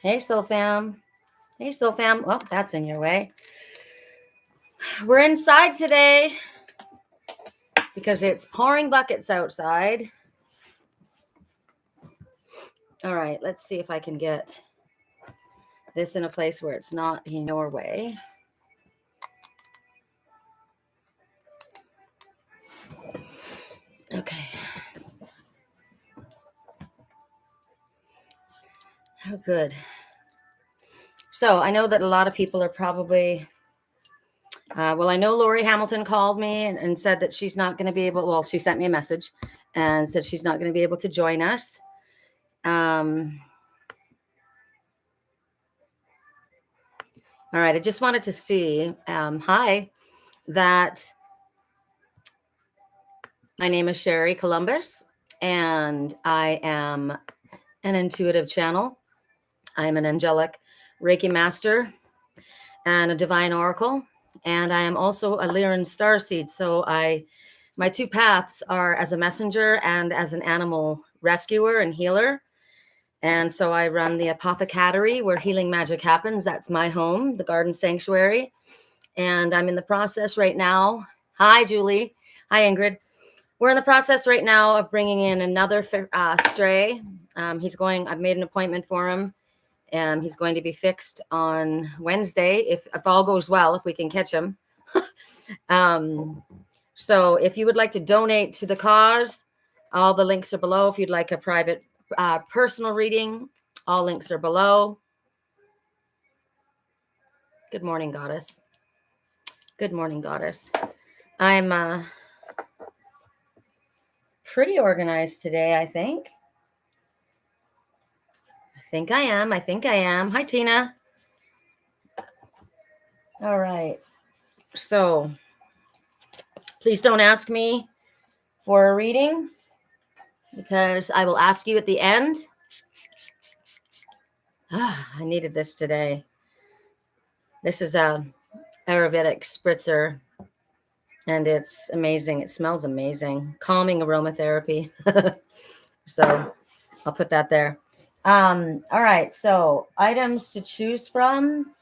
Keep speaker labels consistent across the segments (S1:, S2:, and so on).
S1: Hey, Soul Fam. Hey, Soul Fam. Oh, that's in your way. We're inside today because it's pouring buckets outside. All right, let's see if I can get this in a place where it's not in your way. Okay. Oh, good. So I know that a lot of people are probably, I know Lori Hamilton called me and said that she's not going to be able, well, she sent me a message and said she's not going to be able to join us. All right, I just wanted to see, hi, that my name is Sherri Columbus, and I am an intuitive channel. I am an angelic Reiki master and a divine oracle, and I am also a Lyran starseed. So my two paths are as a messenger and as an animal rescuer and healer. And so I run the apothecary where healing magic happens. That's my home, the garden sanctuary. And I'm in the process right now. Hi, Julie. Hi, Ingrid. We're in the process right now of bringing in another stray. I've made an appointment for him. He's going to be fixed on Wednesday, if all goes well, if we can catch him. So if you would like to donate to the cause, all the links are below. If you'd like a private personal reading, all links are below. Good morning, Goddess. Good morning, Goddess. I'm pretty organized today, I think. I think I am. Hi, Tina. All right. So please don't ask me for a reading because I will ask you at the end. I needed this today. This is a Ayurvedic spritzer, and it's amazing. It smells amazing. Calming aromatherapy. So I'll put that there. All right. So items to choose from.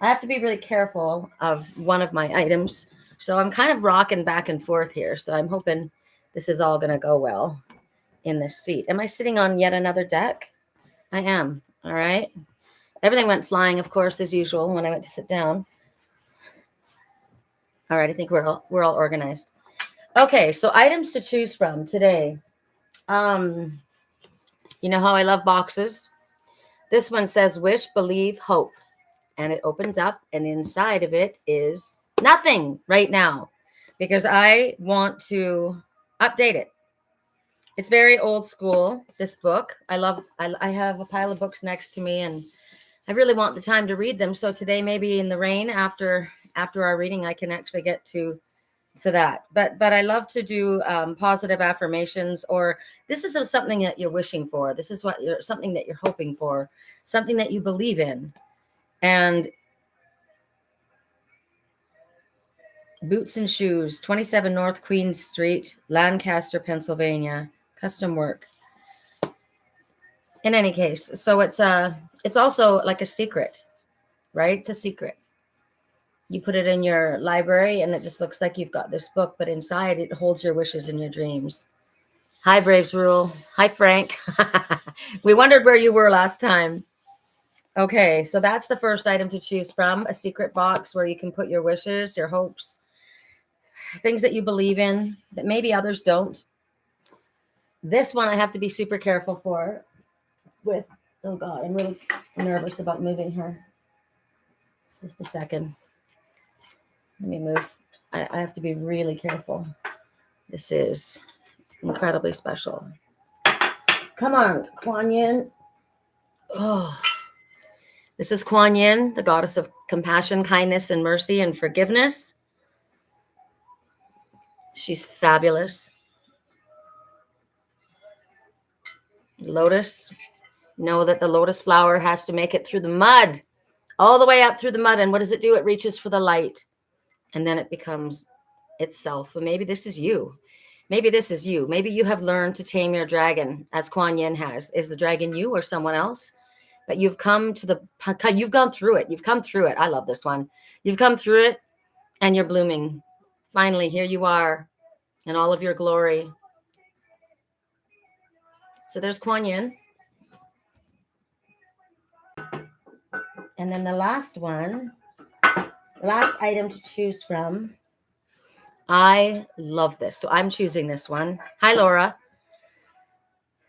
S1: I have to be really careful of one of my items. So I'm kind of rocking back and forth here. So I'm hoping this is all going to go well in this seat. Am I sitting on yet another deck? I am. All right. Everything went flying, of course, as usual, when I went to sit down. All right. I think we're all organized. Okay. So items to choose from today. You know how I love boxes? This one says wish, believe, hope. And it opens up, and inside of it is nothing right now because I want to update it. It's very old school, this book. I have a pile of books next to me, and I really want the time to read them. So today, maybe in the rain after our reading, I can actually get to that. But I love to do positive affirmations, or this is something that you're wishing for. This is something that you're hoping for, something that you believe in. And Boots and Shoes, 27 North Queen Street, Lancaster, Pennsylvania. Custom work. In any case, so it's also like a secret, right? It's a secret. You put it in your library and it just looks like you've got this book, but inside it holds your wishes and your dreams. Hi, Braves Rule. Hi, Frank. We wondered where you were last time. Okay, so that's the first item to choose from, a secret box where you can put your wishes, your hopes, things that you believe in that maybe others don't. This one I have to be super careful with. Oh God, I'm really nervous about moving her. Just a second. Let me move. I have to be really careful. This is incredibly special. Come on, Kuan Yin. Oh, this is Kuan Yin, the goddess of compassion, kindness, and mercy and forgiveness. She's fabulous. Lotus. Know that the lotus flower has to make it through the mud, all the way up through the mud. And what does it do? It reaches for the light, and then it becomes itself. And maybe this is you. Maybe this is you. Maybe you have learned to tame your dragon as Kuan Yin has. Is the dragon you or someone else? but you've come to you've gone through it. You've come through it. I love this one. You've come through it and you're blooming. Finally, here you are in all of your glory. So there's Kuan Yin. And then the last one, last item to choose from. I love this. So I'm choosing this one. Hi, Laura.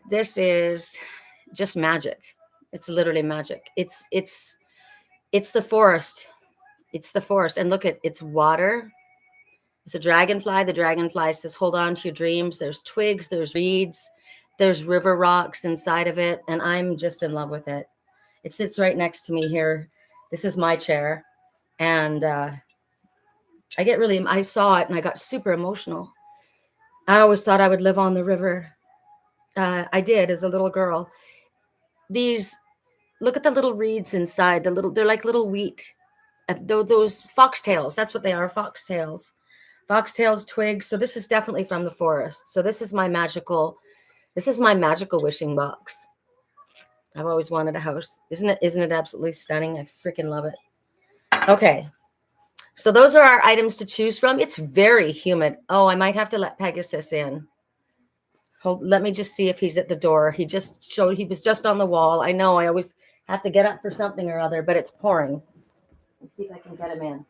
S1: This is just magic. It's literally magic. It's the forest. It's the forest. And look at it's water. It's a dragonfly. The dragonfly says, hold on to your dreams. There's twigs, there's reeds, there's river rocks inside of it. And I'm just in love with it. It sits right next to me here. This is my chair. And I saw it and I got super emotional. I always thought I would live on the river. I did as a little girl. Look at the little reeds inside. They're like little wheat. Those foxtails. That's what they are. Foxtails, twigs. So this is definitely from the forest. So this is my magical wishing box. I've always wanted a house. Isn't it absolutely stunning? I freaking love it. Okay. So those are our items to choose from. It's very humid. Oh, I might have to let Pegasus in. Let me just see if he's at the door. He was just on the wall. I know I always have to get up for something or other, but it's pouring. Let's see if I can get him in.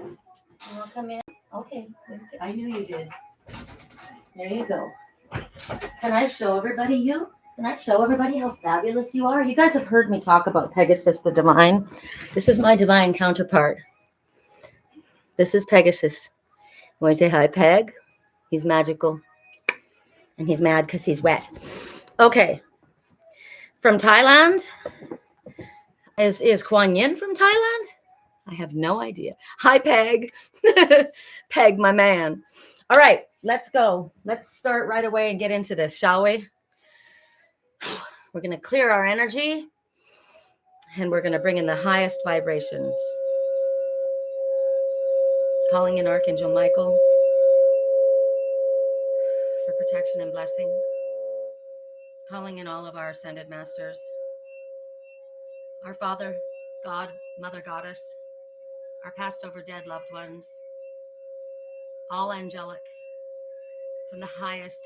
S1: You want to come in? Okay. I knew you did. There you go. Can I show everybody you? Can I show everybody how fabulous you are? You guys have heard me talk about Pegasus the divine. This is my divine counterpart. This is Pegasus. Want to say hi, Peg? He's magical. And he's mad because he's wet. Okay. From Thailand? Is Kuan Yin from Thailand? I have no idea. Hi, Peg. Peg, my man. All right, let's go. Let's start right away and get into this, shall we? We're going to clear our energy and we're going to bring in the highest vibrations. Calling in Archangel Michael for protection and blessing. Calling in all of our ascended masters. Our Father, God, Mother Goddess, our passed over dead loved ones, all angelic, from the highest,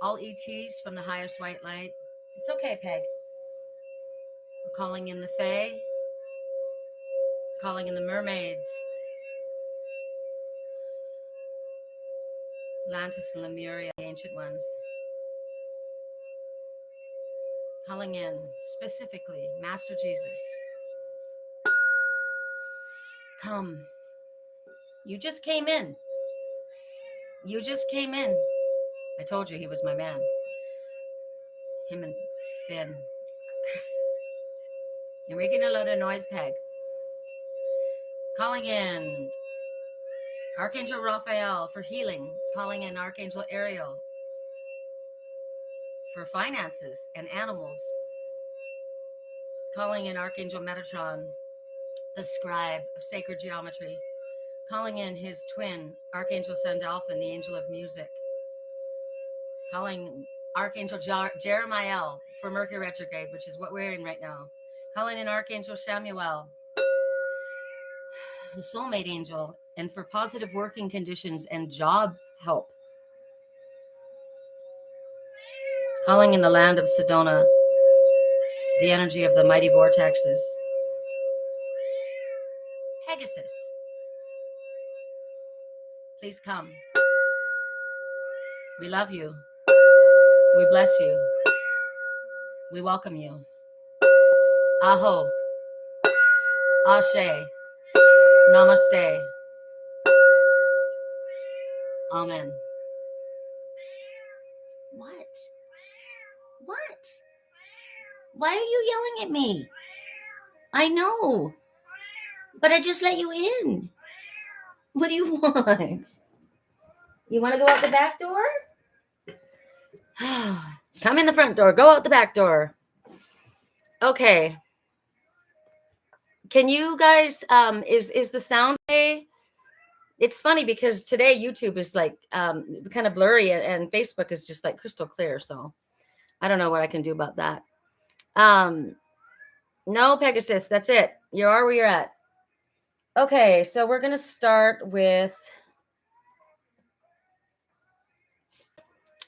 S1: all ETs from the highest white light. It's okay, Peg. We're calling in the Fae, calling in the mermaids, Atlantis and Lemuria, the ancient ones. Calling in specifically Master Jesus. Come. You just came in. I told you he was my man. Him and Finn. You're making a lot of noise, Peg. Calling in Archangel Raphael for healing. Calling in Archangel Ariel for finances and animals. Calling in Archangel Metatron, the scribe of sacred geometry. Calling in his twin, Archangel Sandalphon, the angel of music. Calling Archangel Jeremiel for Mercury retrograde, which is what we're in right now. Calling in Archangel Samuel, the soulmate angel, and for positive working conditions and job help. Calling in the land of Sedona, the energy of the mighty vortexes. Pegasus, please come. We love you. We bless you. We welcome you. Aho. Ashe. Namaste. Amen. What? Why are you yelling at me? I know. But I just let you in. What do you want? You want to go out the back door? Come in the front door. Go out the back door. Okay. Can you guys, is the sound okay? It's funny because today YouTube is like kind of blurry, and Facebook is just like crystal clear. So I don't know what I can do about that. No, Pegasus, that's it. You are where you're at. Okay, so we're going to start with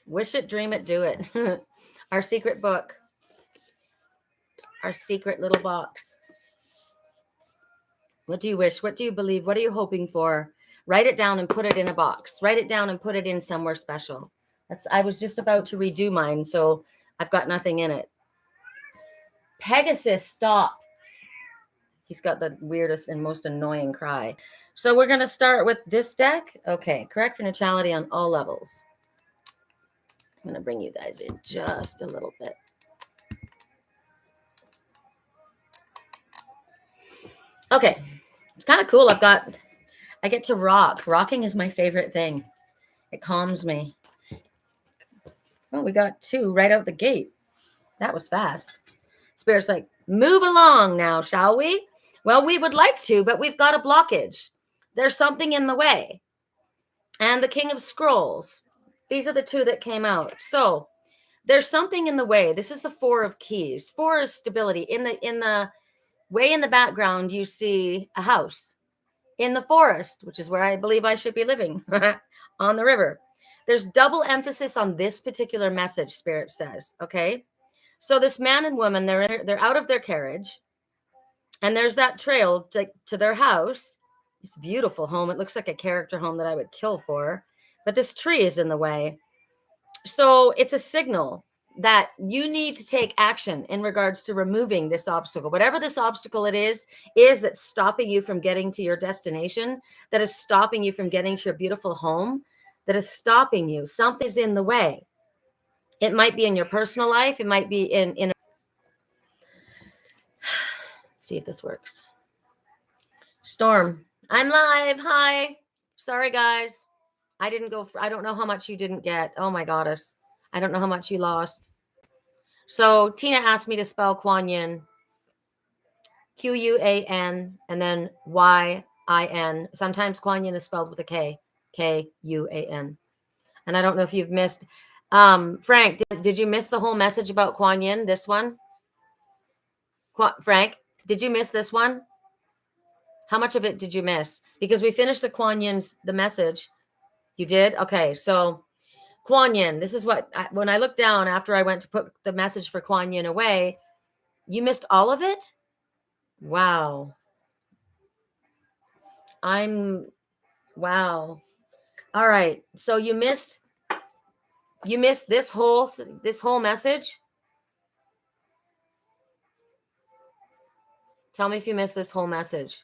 S1: Wish It, Dream It, Do It. Our secret book. Our secret little box. What do you wish? What do you believe? What are you hoping for? Write it down and put it in a box. Write it down and put it in somewhere special. I was just about to redo mine, so I've got nothing in it. Pegasus, stop. He's got the weirdest and most annoying cry. So we're going to start with this deck. Okay, correct for neutrality on all levels. I'm going to bring you guys in just a little bit. Okay, it's kind of cool. I get to rock. Rocking is my favorite thing. It calms me. Oh, we got 2 right out the gate. That was fast. Spirit's like, move along now, shall we? Well, we would like to, but we've got a blockage. There's something in the way. And the King of Scrolls. These are the 2 that came out. So there's something in the way. This is the 4 of Keys. 4 is stability. In the way in the background, you see a house. In the forest, which is where I believe I should be living, on the river. There's double emphasis on this particular message, Spirit says, okay? So this man and woman, they're out of their carriage, and there's that trail to their house. It's a beautiful home. It looks like a character home that I would kill for, but this tree is in the way. So it's a signal that you need to take action in regards to removing this obstacle. Whatever this obstacle it is that's stopping you from getting to your destination, that is stopping you from getting to your beautiful home, that is stopping you. Something's in the way. It might be in your personal life. It might be in Let's see if this works. Storm, I'm live. Hi. Sorry, guys. I don't know how much you didn't get. Oh my goddess. I don't know how much you lost. So Tina asked me to spell Kuan Yin. Quan and then Yin. Sometimes Kuan Yin is spelled with a K. Kuan. And I don't know if you've missed. Frank, did you miss the whole message about Kuan Yin? This one? Frank, did you miss this one? How much of it did you miss? Because we finished the Kuan Yin's, the message. You did? Okay, so Kuan Yin, this is what, when I looked down after I went to put the message for Kuan Yin away, you missed all of it? Wow. Wow. All right. So you missed this whole message? Tell me if you missed this whole message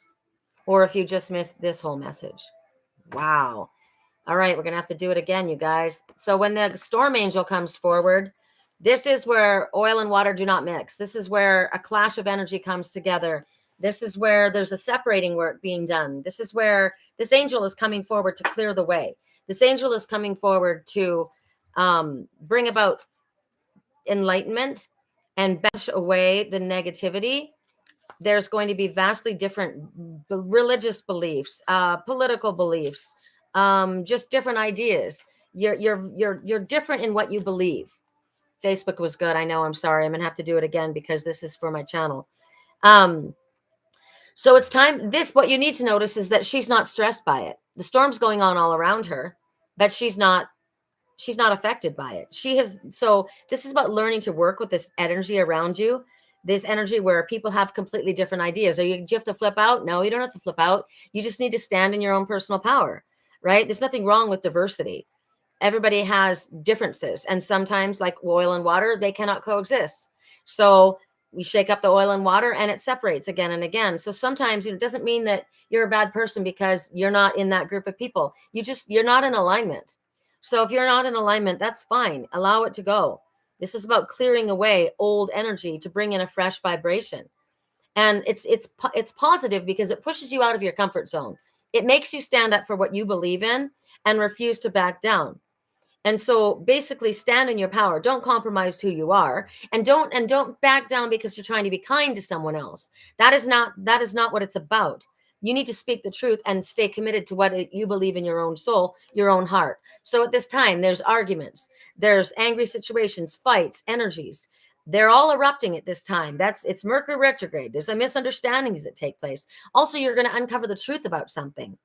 S1: or if you just missed this whole message. Wow. All right. We're going to have to do it again, you guys. So when the storm angel comes forward, this is where oil and water do not mix. This is where a clash of energy comes together. This is where there's a separating work being done. This is where this angel is coming forward to clear the way. This angel is coming forward to bring about enlightenment and bash away the negativity. There's going to be vastly different religious beliefs, political beliefs, just different ideas. You're different in what you believe. Facebook was good. I know. I'm sorry. I'm going to have to do it again because this is for my channel. So it's time. What you need to notice is that she's not stressed by it. The storm's going on all around her, but she's not affected by it. So this is about learning to work with this energy around you, this energy where people have completely different ideas. Do you have to flip out? No, you don't have to flip out. You just need to stand in your own personal power, right? There's nothing wrong with diversity. Everybody has differences. And sometimes, like oil and water, they cannot coexist. So we shake up the oil and water and it separates again and again. So sometimes it doesn't mean that you're a bad person because you're not in that group of people. You're not in alignment. So if you're not in alignment, that's fine. Allow it to go. This is about clearing away old energy to bring in a fresh vibration. And it's positive because it pushes you out of your comfort zone. It makes you stand up for what you believe in and refuse to back down. And so basically stand in your power. Don't compromise who you are, and don't back down because you're trying to be kind to someone else. That is not what it's about. You need to speak the truth and stay committed to what you believe in your own soul, your own heart. So at this time, there's arguments, there's angry situations, fights, energies. They're all erupting at this time. It's Mercury retrograde. There's a misunderstandings that take place. Also, you're going to uncover the truth about something,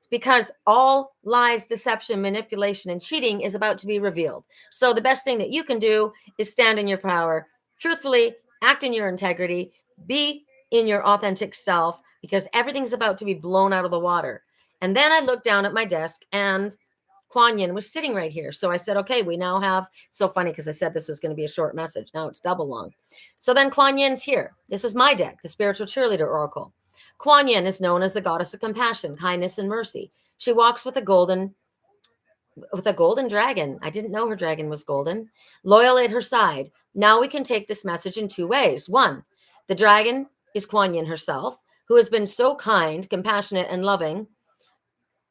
S1: because all lies, deception, manipulation, and cheating is about to be revealed. So the best thing that you can do is stand in your power, truthfully, act in your integrity, be in your authentic self, because everything's about to be blown out of the water. And then I looked down at my desk and Kuan Yin was sitting right here. So I said, okay, we now have, so funny because I said this was going to be a short message. Now it's double long. So then Kuan Yin's here. This is my deck, the Spiritual Cheerleader Oracle. Kuan Yin is known as the goddess of compassion, kindness, and mercy. She walks with a golden dragon. I didn't know her dragon was golden. Loyal at her side. Now we can take this message in two ways. One, the dragon is Kuan Yin herself, who has been so kind, compassionate, and loving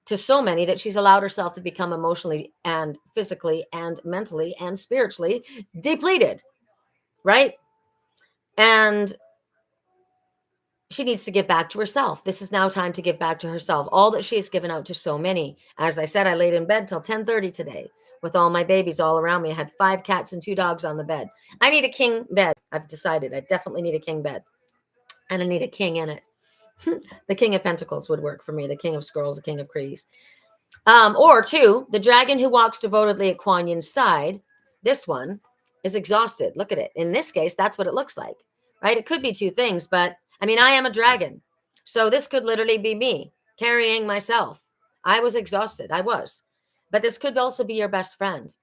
S1: to so many that she's allowed herself to become emotionally and physically and mentally and spiritually depleted, right? And she needs to give back to herself. This is now time to give back to herself all that she has given out to so many. As I said, I laid in bed till 10:30 today with all my babies all around me. I had 5 cats and 2 dogs on the bed. I need a king bed. I've decided I definitely need a king bed, and I need a king in it. The King of Pentacles would work for me. The King of Scrolls, the King of Keys. Or 2, the dragon who walks devotedly at Kuan Yin's side. This one is exhausted. Look at it. In this case, that's what it looks like, right? It could be 2 things, but I mean, I am a dragon. So this could literally be me carrying myself. I was exhausted. I was. But this could also be your best friend.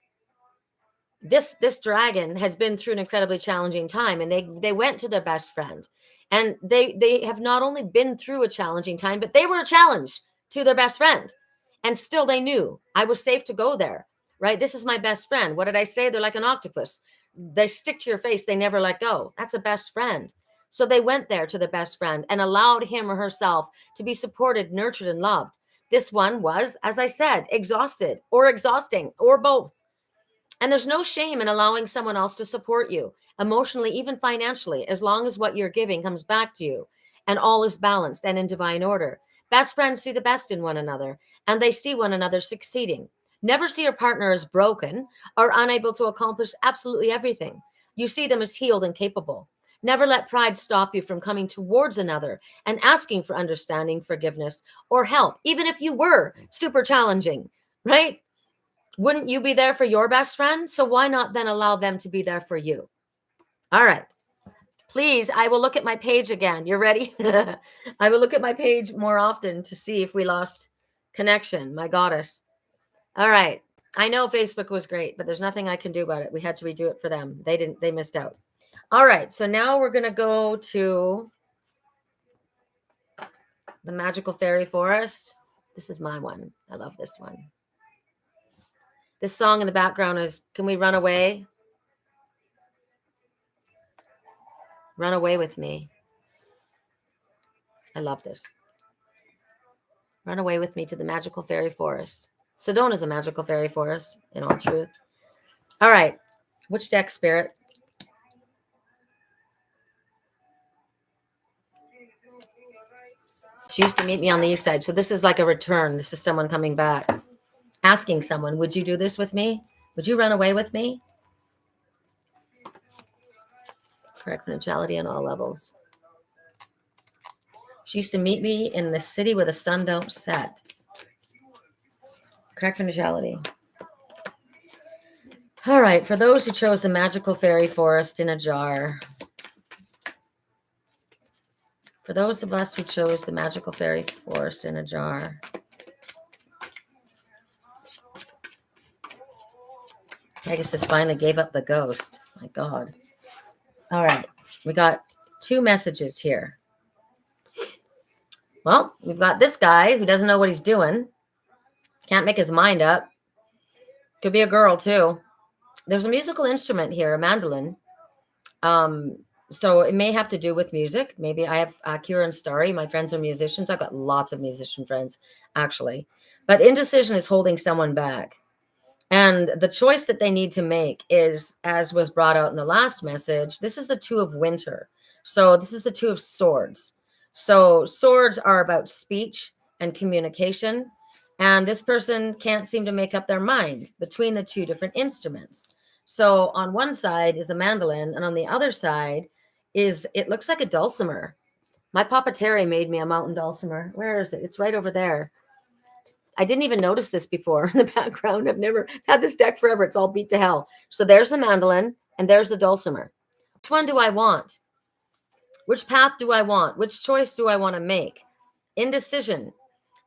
S1: This dragon has been through an incredibly challenging time, and they went to their best friend. And they have not only been through a challenging time, but they were a challenge to their best friend. And still they knew I was safe to go there, right? This is my best friend. What did I say? They're like an octopus. They stick to your face. They never let go. That's a best friend. So they went there to the best friend and allowed him or herself to be supported, nurtured, and loved. This one was, as I said, exhausted or exhausting or both. And there's no shame in allowing someone else to support you emotionally, even financially, as long as what you're giving comes back to you and all is balanced and in divine order. Best friends see the best in one another, and they see one another succeeding. Never see your partner as broken or unable to accomplish absolutely everything. You see them as healed and capable. Never let pride stop you from coming towards another and asking for understanding, forgiveness, or help, even if you were super challenging, right? Wouldn't you be there for your best friend? So why not then allow them to be there for you? All right. Please, I will look at my page again. You're ready? I will look at my page more often to see if we lost connection, my goddess. All right. I know Facebook was great, but there's nothing I can do about it. We had to redo it for them. They missed out. All right. So now we're going to go to the Magical Fairy Forest. This is my one. I love this one. This song in the background is Can We Run Away? Run away with me. I love this. Run away with me to the magical fairy forest. Sedona is a magical fairy forest, in all truth. All right. Which deck, Spirit? She used to meet me on the east side. So this is like a return. This is someone coming back. Asking someone, would you do this with me? Would you run away with me? Correct neutrality on all levels. She used to meet me in the city where the sun don't set. Correct neutrality. All right. For those who chose the magical fairy forest in a jar. For those of us who chose the magical fairy forest in a jar. Pegasus finally gave up the ghost. My God. All right. We got 2 messages here. Well, we've got this guy who doesn't know what he's doing. Can't make his mind up. Could be a girl, too. There's a musical instrument here, a mandolin. So it may have to do with music. Maybe I have Kira and Starry. My friends are musicians. I've got lots of musician friends, actually. But indecision is holding someone back. And the choice that they need to make is, as was brought out in the last message, this is the 2 of winter. So this is the 2 of swords. So swords are about speech and communication. And this person can't seem to make up their mind between the two different instruments. So on one side is the mandolin, and on the other side is, it looks like a dulcimer. My Papa Terry made me a mountain dulcimer. Where is it? It's right over there. I didn't even notice this before in the background. I've never had this deck forever. It's all beat to hell. So there's the mandolin and there's the dulcimer. Which one do I want? Which path do I want? Which choice do I want to make? Indecision.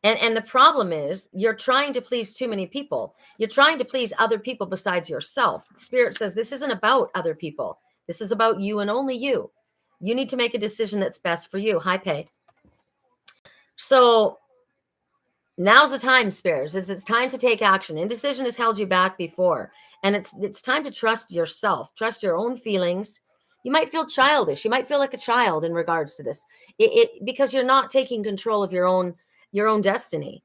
S1: And the problem is you're trying to please too many people. You're trying to please other people besides yourself. Spirit says this isn't about other people. This is about you and only you. You need to make a decision that's best for you. High pay. So now's the time, Spirits. It's time to take action. Indecision has held you back before. And it's time to trust yourself. Trust your own feelings. You might feel childish. You might feel like a child in regards to this. Because you're not taking control of your own destiny.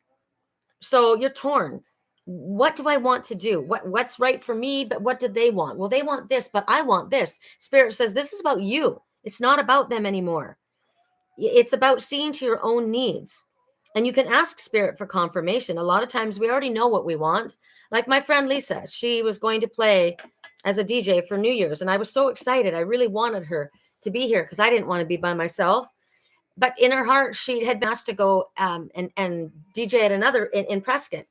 S1: So you're torn. What do I want to do? What's right for me? But what do they want? Well, they want this, but I want this. Spirit says this is about you. It's not about them anymore. It's about seeing to your own needs. And you can ask Spirit for confirmation. A lot of times we already know what we want. Like my friend Lisa, she was going to play as a DJ for New Year's. And I was so excited. I really wanted her to be here because I didn't want to be by myself. But in her heart, she had been asked to go and DJ at another in Prescott.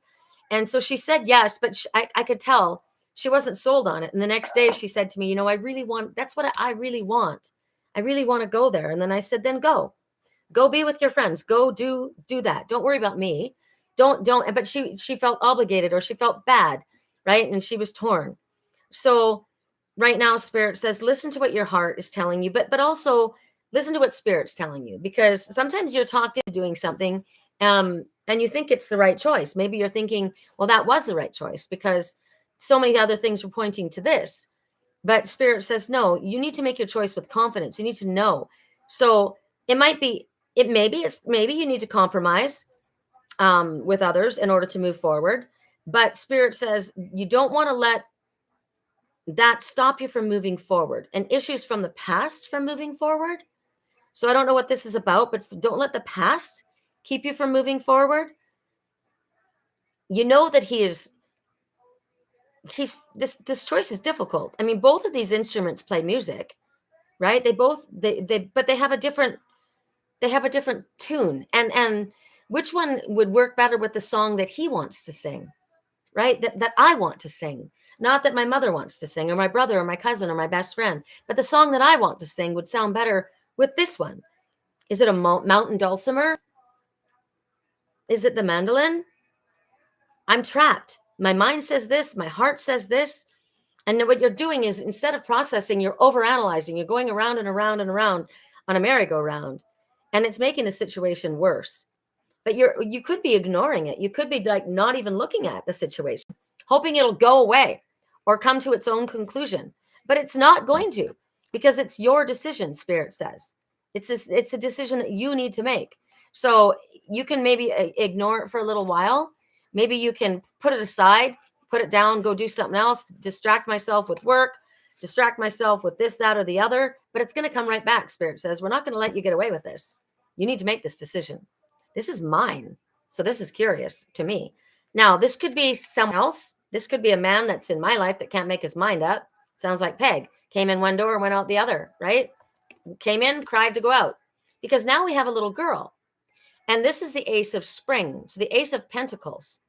S1: And so she said yes, but I could tell she wasn't sold on it. And the next day she said to me, I really want, that's what I really want. I really want to go there. And then I said, then go be with your friends. Go do that. Don't worry about me. Don't. But she felt obligated or she felt bad. Right. And she was torn. So right now, Spirit says, listen to what your heart is telling you, but also listen to what Spirit's telling you, because sometimes you're talked into doing something and you think it's the right choice. Maybe you're thinking, well, that was the right choice because so many other things were pointing to this. But Spirit says, no, you need to make your choice with confidence. You need to know. So maybe you need to compromise with others in order to move forward. But Spirit says you don't want to let that stop you from moving forward and issues from the past from moving forward. So I don't know what this is about, but don't let the past keep you from moving forward. You know that this choice is difficult. I mean, both of these instruments play music, right? But they have a different tune. And which one would work better with the song that he wants to sing, right? That I want to sing, not that my mother wants to sing or my brother or my cousin or my best friend, but the song that I want to sing would sound better with this one. Is it a mountain dulcimer? Is it the mandolin? I'm trapped. My mind says this, my heart says this. And what you're doing is instead of processing, you're overanalyzing. You're going around and around and around on a merry-go-round. And it's making the situation worse. But you could be ignoring it. You could be like not even looking at the situation, hoping it'll go away or come to its own conclusion. But it's not going to, because it's your decision, Spirit says. It's a decision that you need to make. So you can maybe ignore it for a little while. Maybe you can put it aside, put it down, go do something else, distract myself with work, distract myself with this, that, or the other. But it's going to come right back, Spirit says. We're not going to let you get away with this. You need to make this decision. This is mine. So this is curious to me. Now, this could be someone else. This could be a man that's in my life that can't make his mind up. Sounds like Peg. Came in one door and went out the other, right? Came in, cried to go out. Because now we have a little girl. And this is the Ace of Spring. So the Ace of Pentacles.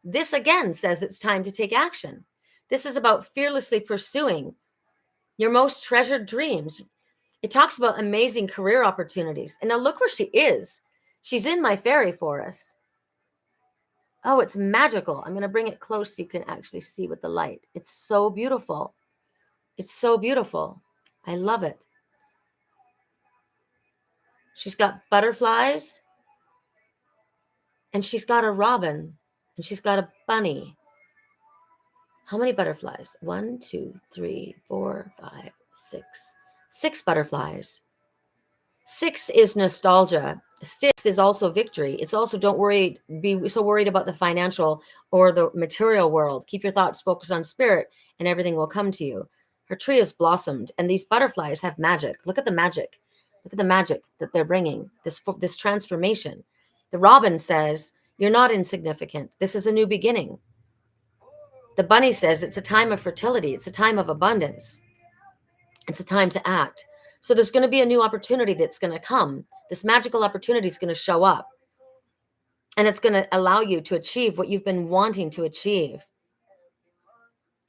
S1: This again says it's time to take action. This is about fearlessly pursuing your most treasured dreams. It talks about amazing career opportunities. And now look where she is. She's in my fairy forest. Oh, it's magical. I'm going to bring it close so you can actually see with the light. It's so beautiful. It's so beautiful. I love it. She's got butterflies. And she's got a robin. And she's got a bunny. How many butterflies? 1, 2, 3, 4, 5, 6. 6 butterflies. 6 is nostalgia. 6 is also victory. It's also be so worried about the financial or the material world. Keep your thoughts focused on spirit and everything will come to you. Her tree has blossomed and these butterflies have magic. Look at the magic. Look at the magic that they're bringing, this transformation. The robin says, you're not insignificant. This is a new beginning. The bunny says it's a time of fertility. It's a time of abundance. It's a time to act. So there's going to be a new opportunity that's going to come. This magical opportunity is going to show up. And it's going to allow you to achieve what you've been wanting to achieve.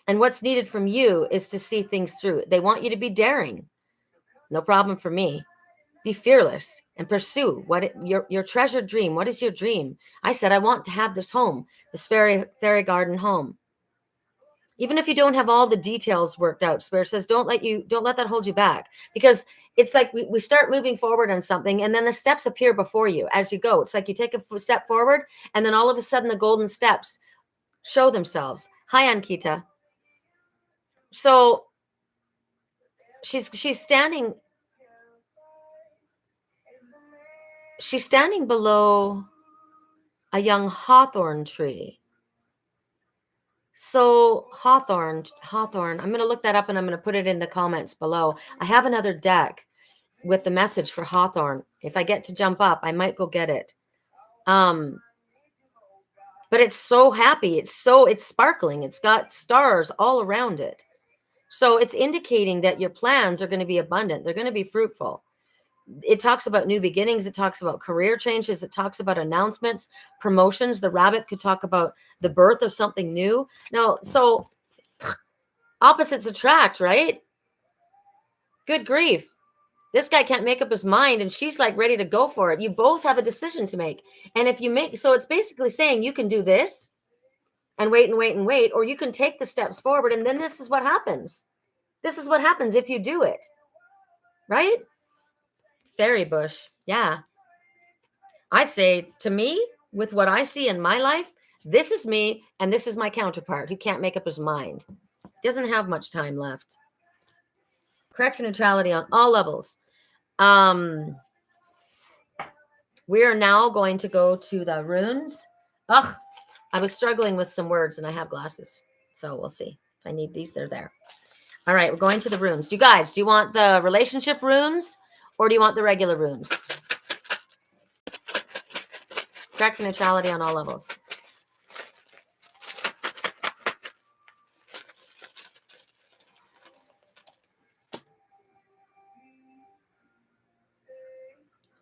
S1: And what's needed from you is to see things through. They want you to be daring. No problem for me. Be fearless and pursue your treasured dream. What is your dream? I said, I want to have this home, this fairy garden home. Even if you don't have all the details worked out, Spirit says, don't let that hold you back, because it's like we start moving forward on something and then the steps appear before you as you go. It's like you take a step forward and then all of a sudden the golden steps show themselves. Hi, Ankita. So she's standing below a young hawthorn tree. So hawthorn, I'm going to look that up and I'm going to put it in the comments below. I have another deck with the message for hawthorn. If I get to jump up, I might go get it. But it's so happy. It's sparkling. It's got stars all around it. So it's indicating that your plans are going to be abundant. They're going to be fruitful. It talks about new beginnings. It talks about career changes. It talks about announcements, promotions. The rabbit could talk about the birth of something new. Now, so opposites attract, right? Good grief. This guy can't make up his mind and she's like ready to go for it. You both have a decision to make. And if you make, so it's basically saying you can do this and wait and wait and wait, or you can take the steps forward. And then this is what happens. This is what happens if you do it, right? Fairy bush. Yeah. I'd say, to me, with what I see in my life, this is me and this is my counterpart who can't make up his mind. Doesn't have much time left. Correct for neutrality on all levels. We are now going to go to the runes. Ugh, I was struggling with some words and I have glasses. So we'll see. If I need these, they're there. All right, we're going to the runes. Do you want the relationship runes or do you want the regular runes? Correct for neutrality on all levels.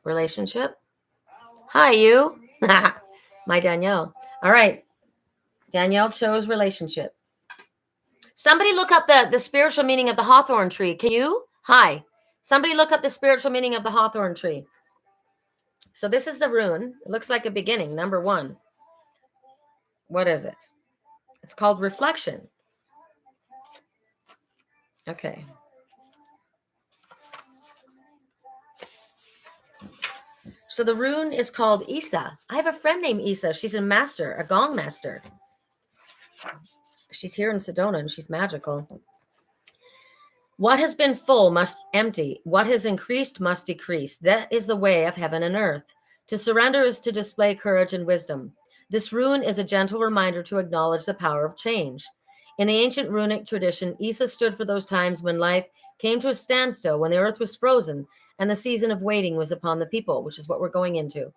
S1: Relationship. Hi, you. My Danielle. All right. Danielle chose relationship. Somebody look up the spiritual meaning of the hawthorn tree. Can you? Hi. Somebody look up the spiritual meaning of the hawthorn tree. So this is the rune. It looks like a beginning, number 1. What is it? It's called reflection. Okay. So the rune is called Isa. I have a friend named Isa. She's a master, a gong master. She's here in Sedona and she's magical. What has been full must empty. What has increased must decrease. That is the way of heaven and earth. To surrender is to display courage and wisdom. This rune is a gentle reminder to acknowledge the power of change. In the ancient runic tradition, Isa stood for those times when life came to a standstill, when the earth was frozen and the season of waiting was upon the people, which is what we're going into.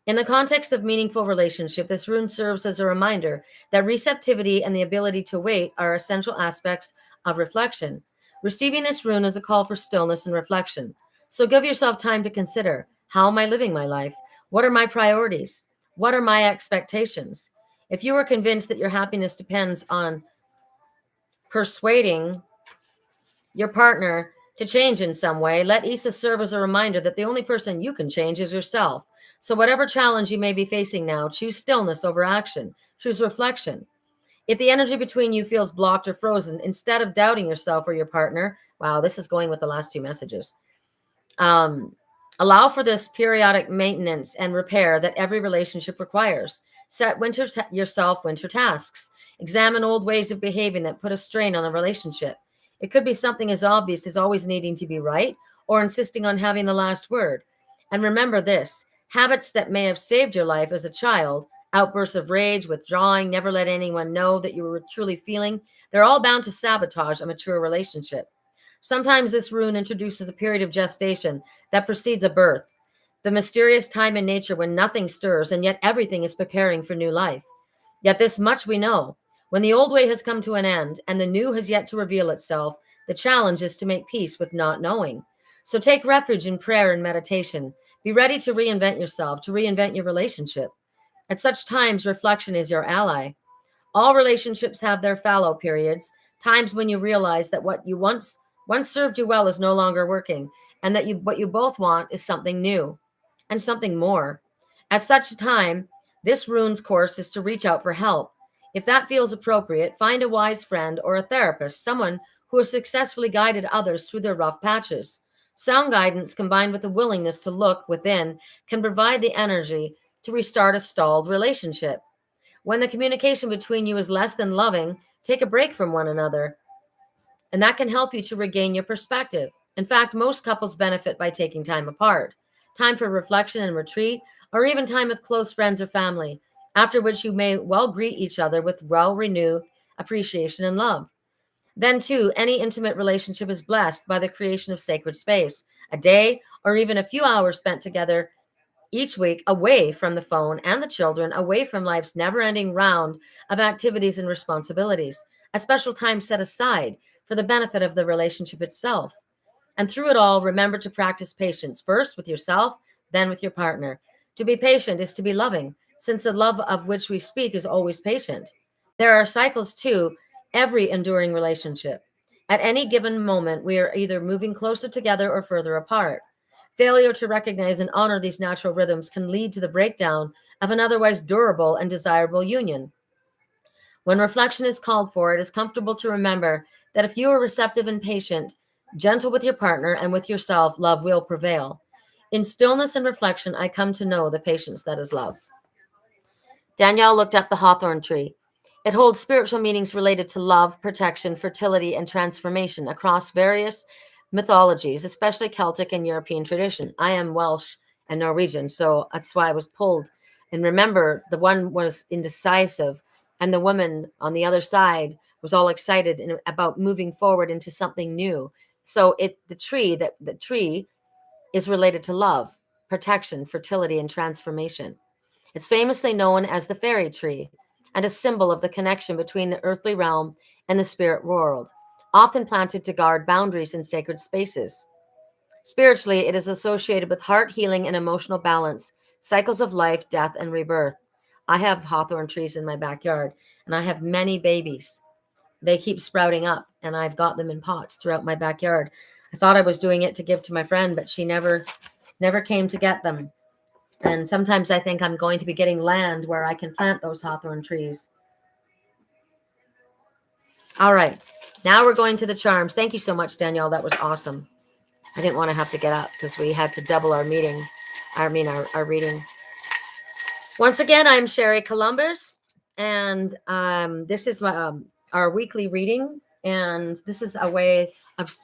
S1: In the context of meaningful relationship, this rune serves as a reminder that receptivity and the ability to wait are essential aspects of reflection. Receiving this rune is a call for stillness and reflection. So give yourself time to consider, how am I living my life? What are my priorities? What are my expectations? If you are convinced that your happiness depends on persuading your partner to change in some way, let Isa serve as a reminder that the only person you can change is yourself. So whatever challenge you may be facing now, choose stillness over action. Choose reflection. If the energy between you feels blocked or frozen, instead of doubting yourself or your partner, wow, this is going with the last 2 messages. Allow for this periodic maintenance and repair that every relationship requires. Set yourself winter tasks. Examine old ways of behaving that put a strain on the relationship. It could be something as obvious as always needing to be right or insisting on having the last word. And remember this, habits that may have saved your life as a child, outbursts of rage, withdrawing, never let anyone know that you were truly feeling, they're all bound to sabotage a mature relationship. Sometimes this rune introduces a period of gestation that precedes a birth, the mysterious time in nature when nothing stirs and yet everything is preparing for new life. Yet this much we know. When the old way has come to an end and the new has yet to reveal itself, the challenge is to make peace with not knowing. So take refuge in prayer and meditation. Be ready to reinvent yourself, to reinvent your relationship. At such times, reflection is your ally. All relationships have their fallow periods, times when you realize that what you once served you well is no longer working, and that what you both want is something new and something more. At such a time, this rune's course is to reach out for help. If that feels appropriate, find a wise friend or a therapist, someone who has successfully guided others through their rough patches. Sound guidance combined with a willingness to look within can provide the energy to restart a stalled relationship. When the communication between you is less than loving, take a break from one another, and that can help you to regain your perspective. In fact, most couples benefit by taking time apart, time for reflection and retreat, or even time with close friends or family, after which you may well greet each other with well renewed appreciation and love. Then, too, any intimate relationship is blessed by the creation of sacred space, a day or even a few hours spent together each week, away from the phone and the children, away from life's never ending round of activities and responsibilities, a special time set aside for the benefit of the relationship itself. And through it all, remember to practice patience, first with yourself, then with your partner. To be patient is to be loving, since the love of which we speak is always patient. There are cycles to every enduring relationship. At any given moment, we are either moving closer together or further apart. Failure to recognize and honor these natural rhythms can lead to the breakdown of an otherwise durable and desirable union. When reflection is called for, it is comfortable to remember that if you are receptive and patient, gentle with your partner and with yourself, love will prevail. In stillness and reflection, I come to know the patience that is love. Danielle looked up the hawthorn tree. It holds spiritual meanings related to love, protection, fertility, and transformation across various mythologies, especially Celtic and European tradition. I am Welsh and Norwegian, so that's why I was pulled. And remember, the one was indecisive, and the woman on the other side was all excited about moving forward into something new. So the tree is related to love, protection, fertility, and transformation. It's famously known as the fairy tree and a symbol of the connection between the earthly realm and the spirit world, often planted to guard boundaries in sacred spaces. Spiritually, it is associated with heart healing and emotional balance, cycles of life, death, and rebirth. I have hawthorn trees in my backyard, and I have many babies. They keep sprouting up, and I've got them in pots throughout my backyard. I thought I was doing it to give to my friend, but she never came to get them. And sometimes I think I'm going to be getting land where I can plant those hawthorn trees. All right. Now we're going to the charms. Thank you so much, Danielle. That was awesome. I didn't want to have to get up because we had to double our meeting. Our reading. Once again, I'm Sherri Columbus, and this is our weekly reading. And this is a way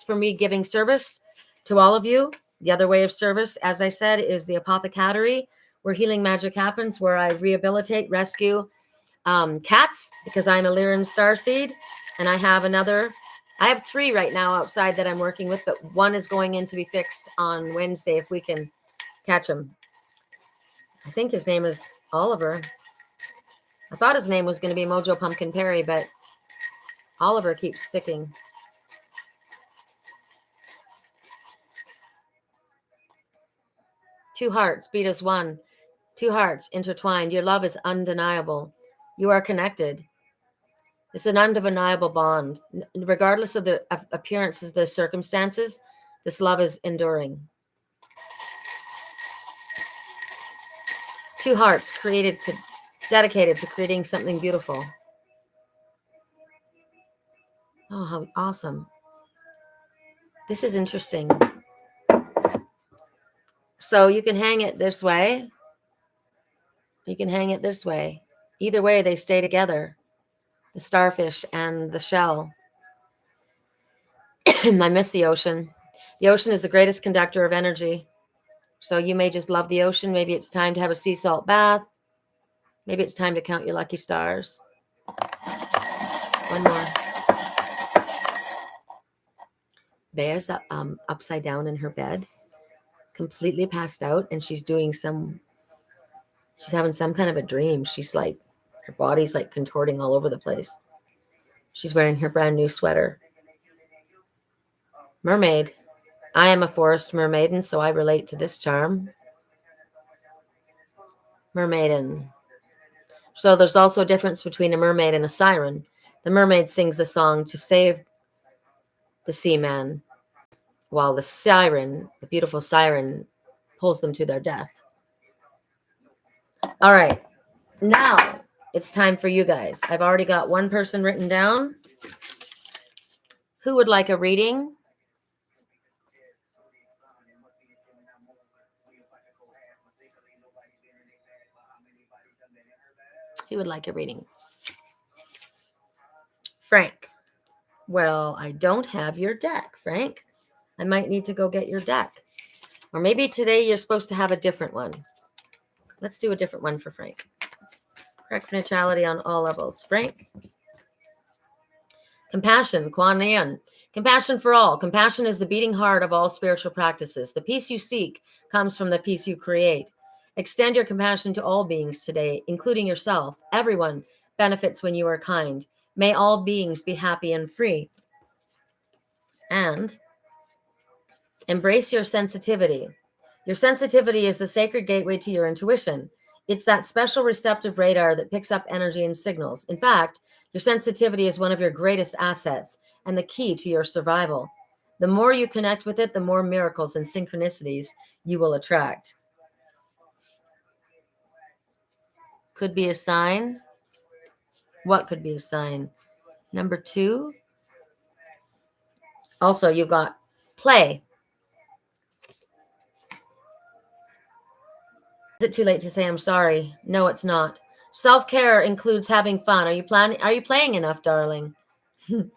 S1: for me giving service to all of you. The other way of service, as I said, is the apothecary, where healing magic happens, where I rehabilitate, rescue cats, because I'm a Lyran starseed, and I have 3 right now outside that I'm working with, but one is going in to be fixed on Wednesday if we can catch him. I think his name is Oliver. I thought his name was going to be Mojo Pumpkin Perry, but Oliver keeps sticking. Two hearts beat as one. Two hearts intertwined. Your love is undeniable. You are connected. It's an undeniable bond. Regardless of the appearances, the circumstances, this love is enduring. Two hearts dedicated to creating something beautiful. Oh, how awesome. This is interesting. So you can hang it this way. You can hang it this way. Either way, they stay together. The starfish and the shell. I miss the ocean. The ocean is the greatest conductor of energy. So you may just love the ocean. Maybe it's time to have a sea salt bath. Maybe it's time to count your lucky stars. One more. Bea's upside down in her bed, completely passed out, and she's having some kind of a dream. She's like, her body's like contorting all over the place. She's wearing her brand new sweater. Mermaid. I am a forest mermaiden, so I relate to this charm. Mermaiden. So there's also a difference between a mermaid and a siren. The mermaid sings the song to save the seaman, while the siren, the beautiful siren, pulls them to their death. All right. Now it's time for you guys. I've already got one person written down. Who would like a reading? Who would like a reading? Frank. Well, I don't have your deck, Frank. I might need to go get your deck. Or maybe today you're supposed to have a different one. Let's do a different one for Frank. Correct neutrality on all levels. Frank. Compassion, Kuan Yin. Compassion for all. Compassion is the beating heart of all spiritual practices. The peace you seek comes from the peace you create. Extend your compassion to all beings today, including yourself. Everyone benefits when you are kind. May all beings be happy and free. And embrace your sensitivity. Your sensitivity is the sacred gateway to your intuition. It's that special receptive radar that picks up energy and signals. In fact, your sensitivity is one of your greatest assets and the key to your survival. The more you connect with it, the more miracles and synchronicities you will attract. Could be a sign. What could be a sign? Number 2. Also, you've got play. Is it too late to say I'm sorry? No, it's not. Self-care includes having fun. Are you playing enough, darling? Do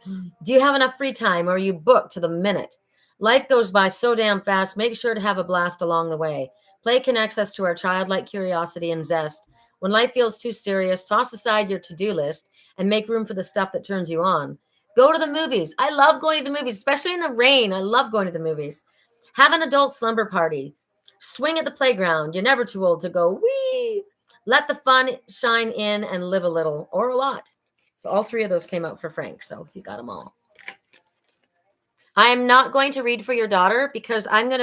S1: you have enough free time, or are you booked to the minute? Life goes by so damn fast. Make sure to have a blast along the way. Play connects us to our childlike curiosity and zest. When life feels too serious, toss aside your to-do list and make room for the stuff that turns you on. Go to the movies. I love going to the movies, especially in the rain. I love going to the movies. Have an adult slumber party. Swing at the playground. You're never too old to go, wee. Let the fun shine in and live a little or a lot. So all 3 of those came out for Frank. So he got them all. I am not going to read for your daughter because I'm going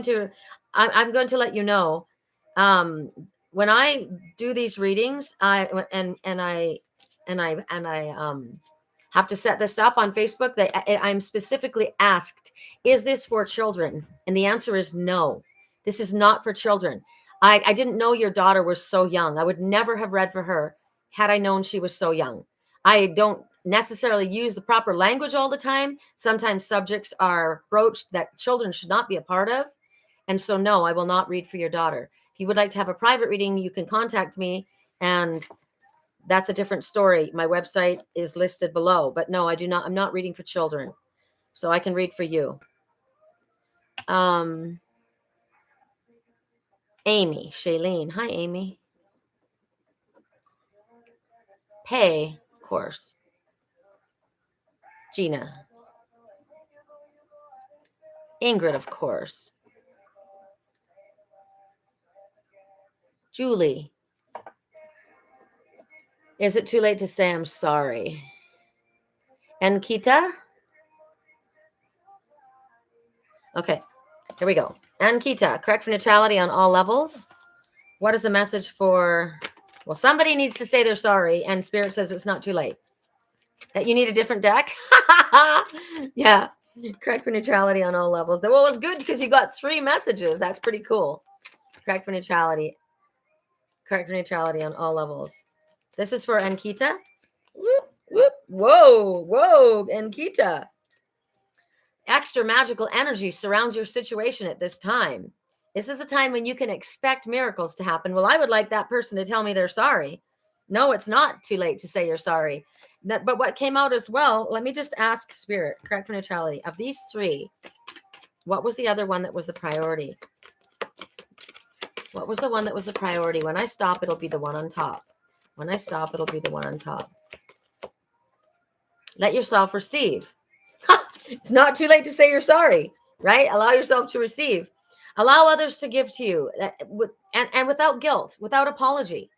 S1: to let you know. When I do these readings, I have to set this up on Facebook. I'm specifically asked, is this for children? And the answer is no. This is not for children. I didn't know your daughter was so young. I would never have read for her had I known she was so young. I don't necessarily use the proper language all the time. Sometimes subjects are broached that children should not be a part of. And so, no, I will not read for your daughter. If you would like to have a private reading, you can contact me, and that's a different story. My website is listed below. But no, I do not. I'm not reading for children. So I can read for you. Amy, Shailene. Hi, Amy. Pay, of course. Gina. Ingrid, of course. Julie. Is it too late to say I'm sorry? And Kita? Okay, here we go. And Kita, correct for neutrality on all levels. What is the message for? Well, somebody needs to say they're sorry, and Spirit says it's not too late. That you need a different deck? Yeah, correct for neutrality on all levels. Well, it was good because you got 3 messages. That's pretty cool. Correct for neutrality. Correct for neutrality on all levels. This is for Ankita. Whoop, whoop. Whoa, Ankita. Extra magical energy surrounds your situation at this time. This is a time when you can expect miracles to happen. Well, I would like that person to tell me they're sorry. No, it's not too late to say you're sorry. But what came out as well, let me just ask Spirit, correct for neutrality. Of these 3, what was the other one that was the priority? What was the one that was the priority? When I stop, it'll be the one on top. When I stop, it'll be the one on top. Let yourself receive. It's not too late to say you're sorry, right? Allow yourself to receive. Allow others to give to you and without guilt, without apology.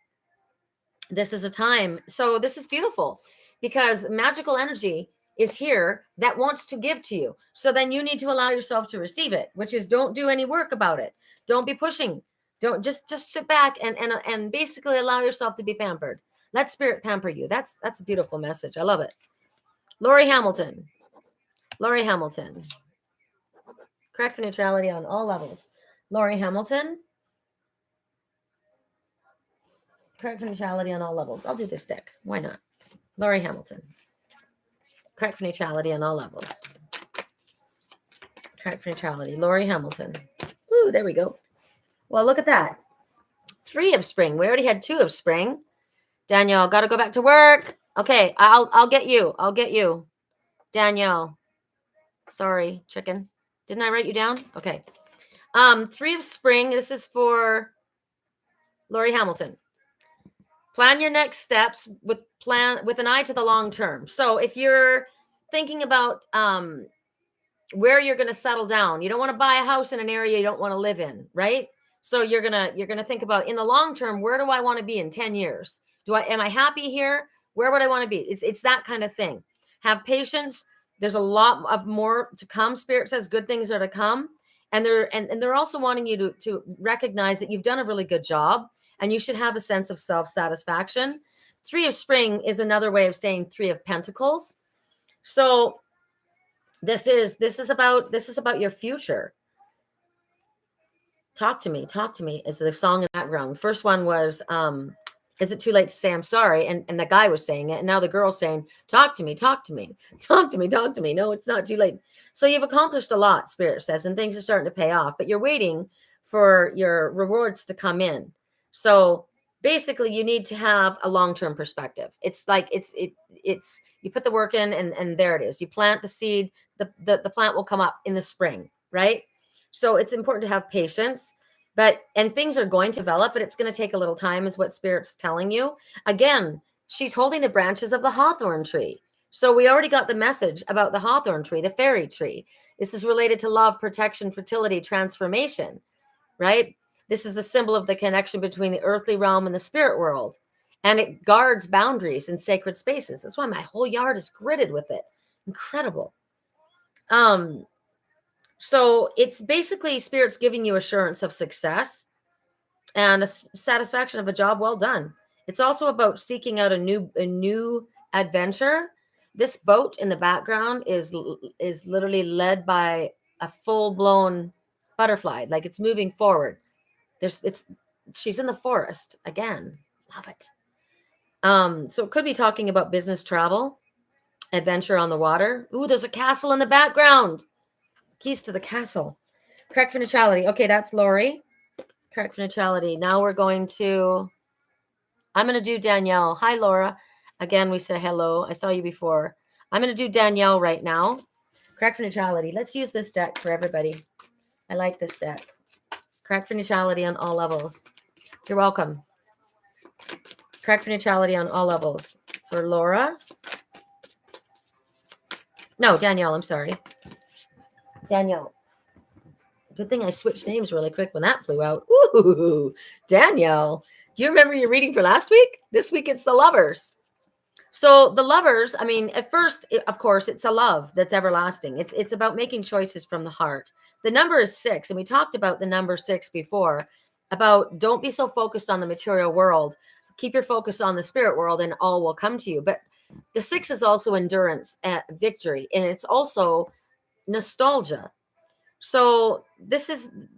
S1: This is a time. So this is beautiful because magical energy is here that wants to give to you. So then you need to allow yourself to receive it, which is don't do any work about it. Don't be pushing. Don't just sit back and basically allow yourself to be pampered. Let spirit pamper you. That's a beautiful message. I love it. Lori Hamilton. Lori Hamilton. Correct for neutrality on all levels. Lori Hamilton. Correct for neutrality on all levels. I'll do this deck. Why not? Lori Hamilton. Correct for neutrality on all levels. Correct for neutrality. Lori Hamilton. Ooh, there we go. Well, look at that. 3 of spring. We already had 2 of spring. Danielle, got to go back to work. Okay, I'll get you. I'll get you. Danielle. Sorry, chicken. Didn't I write you down? Okay. 3 of spring. This is for Lori Hamilton. Plan your next steps with an eye to the long term. So if you're thinking about where you're going to settle down, you don't want to buy a house in an area you don't want to live in, right? So you're gonna think about in the long term, where do I want to be in 10 years? Am I happy here? Where would I want to be? It's that kind of thing. Have patience. There's a lot of more to come. Spirit says good things are to come, and they're also wanting you to recognize that you've done a really good job. And you should have a sense of self-satisfaction. 3 of spring is another way of saying 3 of pentacles. So this is about your future. Talk to me is the song in the background. First one was, is it too late to say I'm sorry? And the guy was saying it. And now the girl's saying, talk to me. No, it's not too late. So you've accomplished a lot, Spirit says, and things are starting to pay off, but you're waiting for your rewards to come in. So basically you need to have a long-term perspective. It's like, it's you put the work in and there it is. You plant the seed, the plant will come up in the spring, right? So it's important to have patience, and things are going to develop, but it's going to take a little time is what Spirit's telling you. Again, she's holding the branches of the hawthorn tree. So we already got the message about the hawthorn tree, the fairy tree. This is related to love, protection, fertility, transformation, right? This is a symbol of the connection between the earthly realm and the spirit world. And it guards boundaries and sacred spaces. That's why my whole yard is gridded with it. Incredible. So it's basically Spirit's giving you assurance of success and a satisfaction of a job well done. It's also about seeking out a new adventure. This boat in the background is literally led by a full-blown butterfly, like it's moving forward. She's in the forest again. Love it. So it could be talking about business travel, adventure on the water. Ooh, there's a castle in the background. Keys to the castle. Correct for neutrality. Okay, that's Lori. Correct for neutrality. Now I'm going to do Danielle. Hi, Laura. Again, we say hello. I saw you before. I'm going to do Danielle right now. Correct for neutrality. Let's use this deck for everybody. I like this deck. Correct for neutrality on all levels. You're welcome. Correct for neutrality on all levels. For Laura. No, Danielle, I'm sorry. Danielle. Good thing I switched names really quick when that flew out. Ooh, Danielle. Do you remember your reading for last week? This week it's the lovers. So the lovers, I mean, at first, of course, it's a love that's everlasting. It's about making choices from the heart. The number is 6, and we talked about the number 6 before, about don't be so focused on the material world. Keep your focus on the spirit world, and all will come to you. But the 6 is also endurance, victory, and it's also nostalgia. So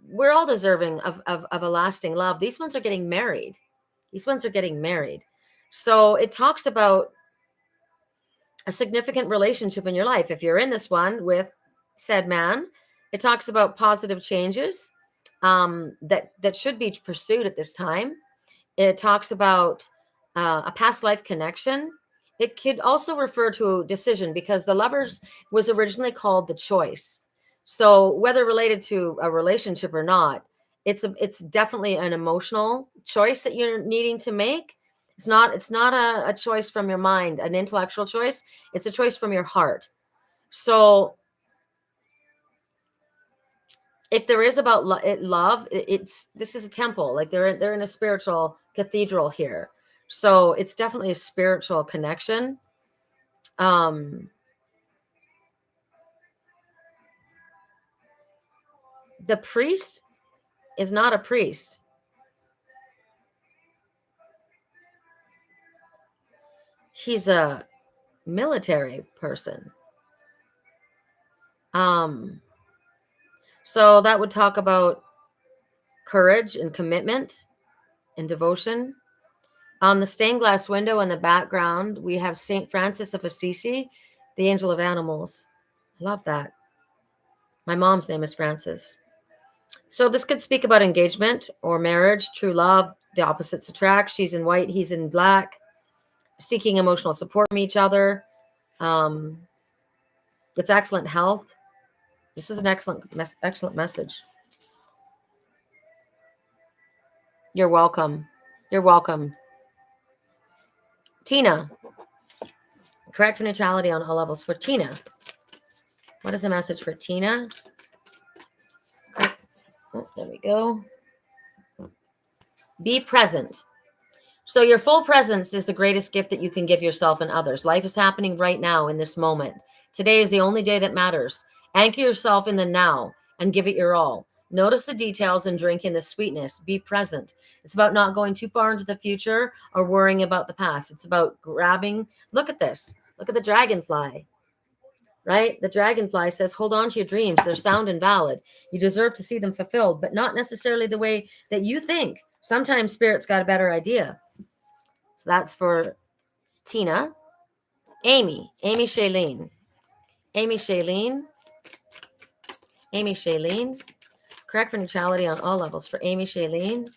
S1: we're all deserving of a lasting love. These ones are getting married. So it talks about a significant relationship in your life. If you're in this one with said man, it talks about positive changes that should be pursued at this time. It talks about a past life connection. It could also refer to a decision, because the lovers was originally called the choice. So whether related to a relationship or not, it's definitely an emotional choice that you're needing to make. It's not a choice from your mind, an intellectual choice. It's a choice from your heart. So if there is about love, it's this is a temple. Like they're in a spiritual cathedral here, so it's definitely a spiritual connection. The priest is not a priest. He's a military person. So that would talk about courage and commitment and devotion. On the stained glass window in the background, we have St. Francis of Assisi, the angel of animals. I love that. My mom's name is Francis. So this could speak about engagement or marriage, true love, the opposites attract. She's in white, he's in black, seeking emotional support from each other. It's excellent health. This is an excellent message. You're welcome. You're welcome. Tina. Correct for neutrality on all levels for Tina. What is the message for Tina? Oh, there we go. Be present. So your full presence is the greatest gift that you can give yourself and others. Life is happening right now in this moment. Today is the only day that matters. Anchor yourself in the now and give it your all. Notice the details and drink in the sweetness. Be present. It's about not going too far into the future or worrying about the past. It's about grabbing. Look at this. Look at the dragonfly, right? The dragonfly says, hold on to your dreams. They're sound and valid. You deserve to see them fulfilled, but not necessarily the way that you think. Sometimes Spirit's got a better idea. So that's for Tina. Amy Shailene. Amy Shailene. Correct for neutrality on all levels for Amy Shailene.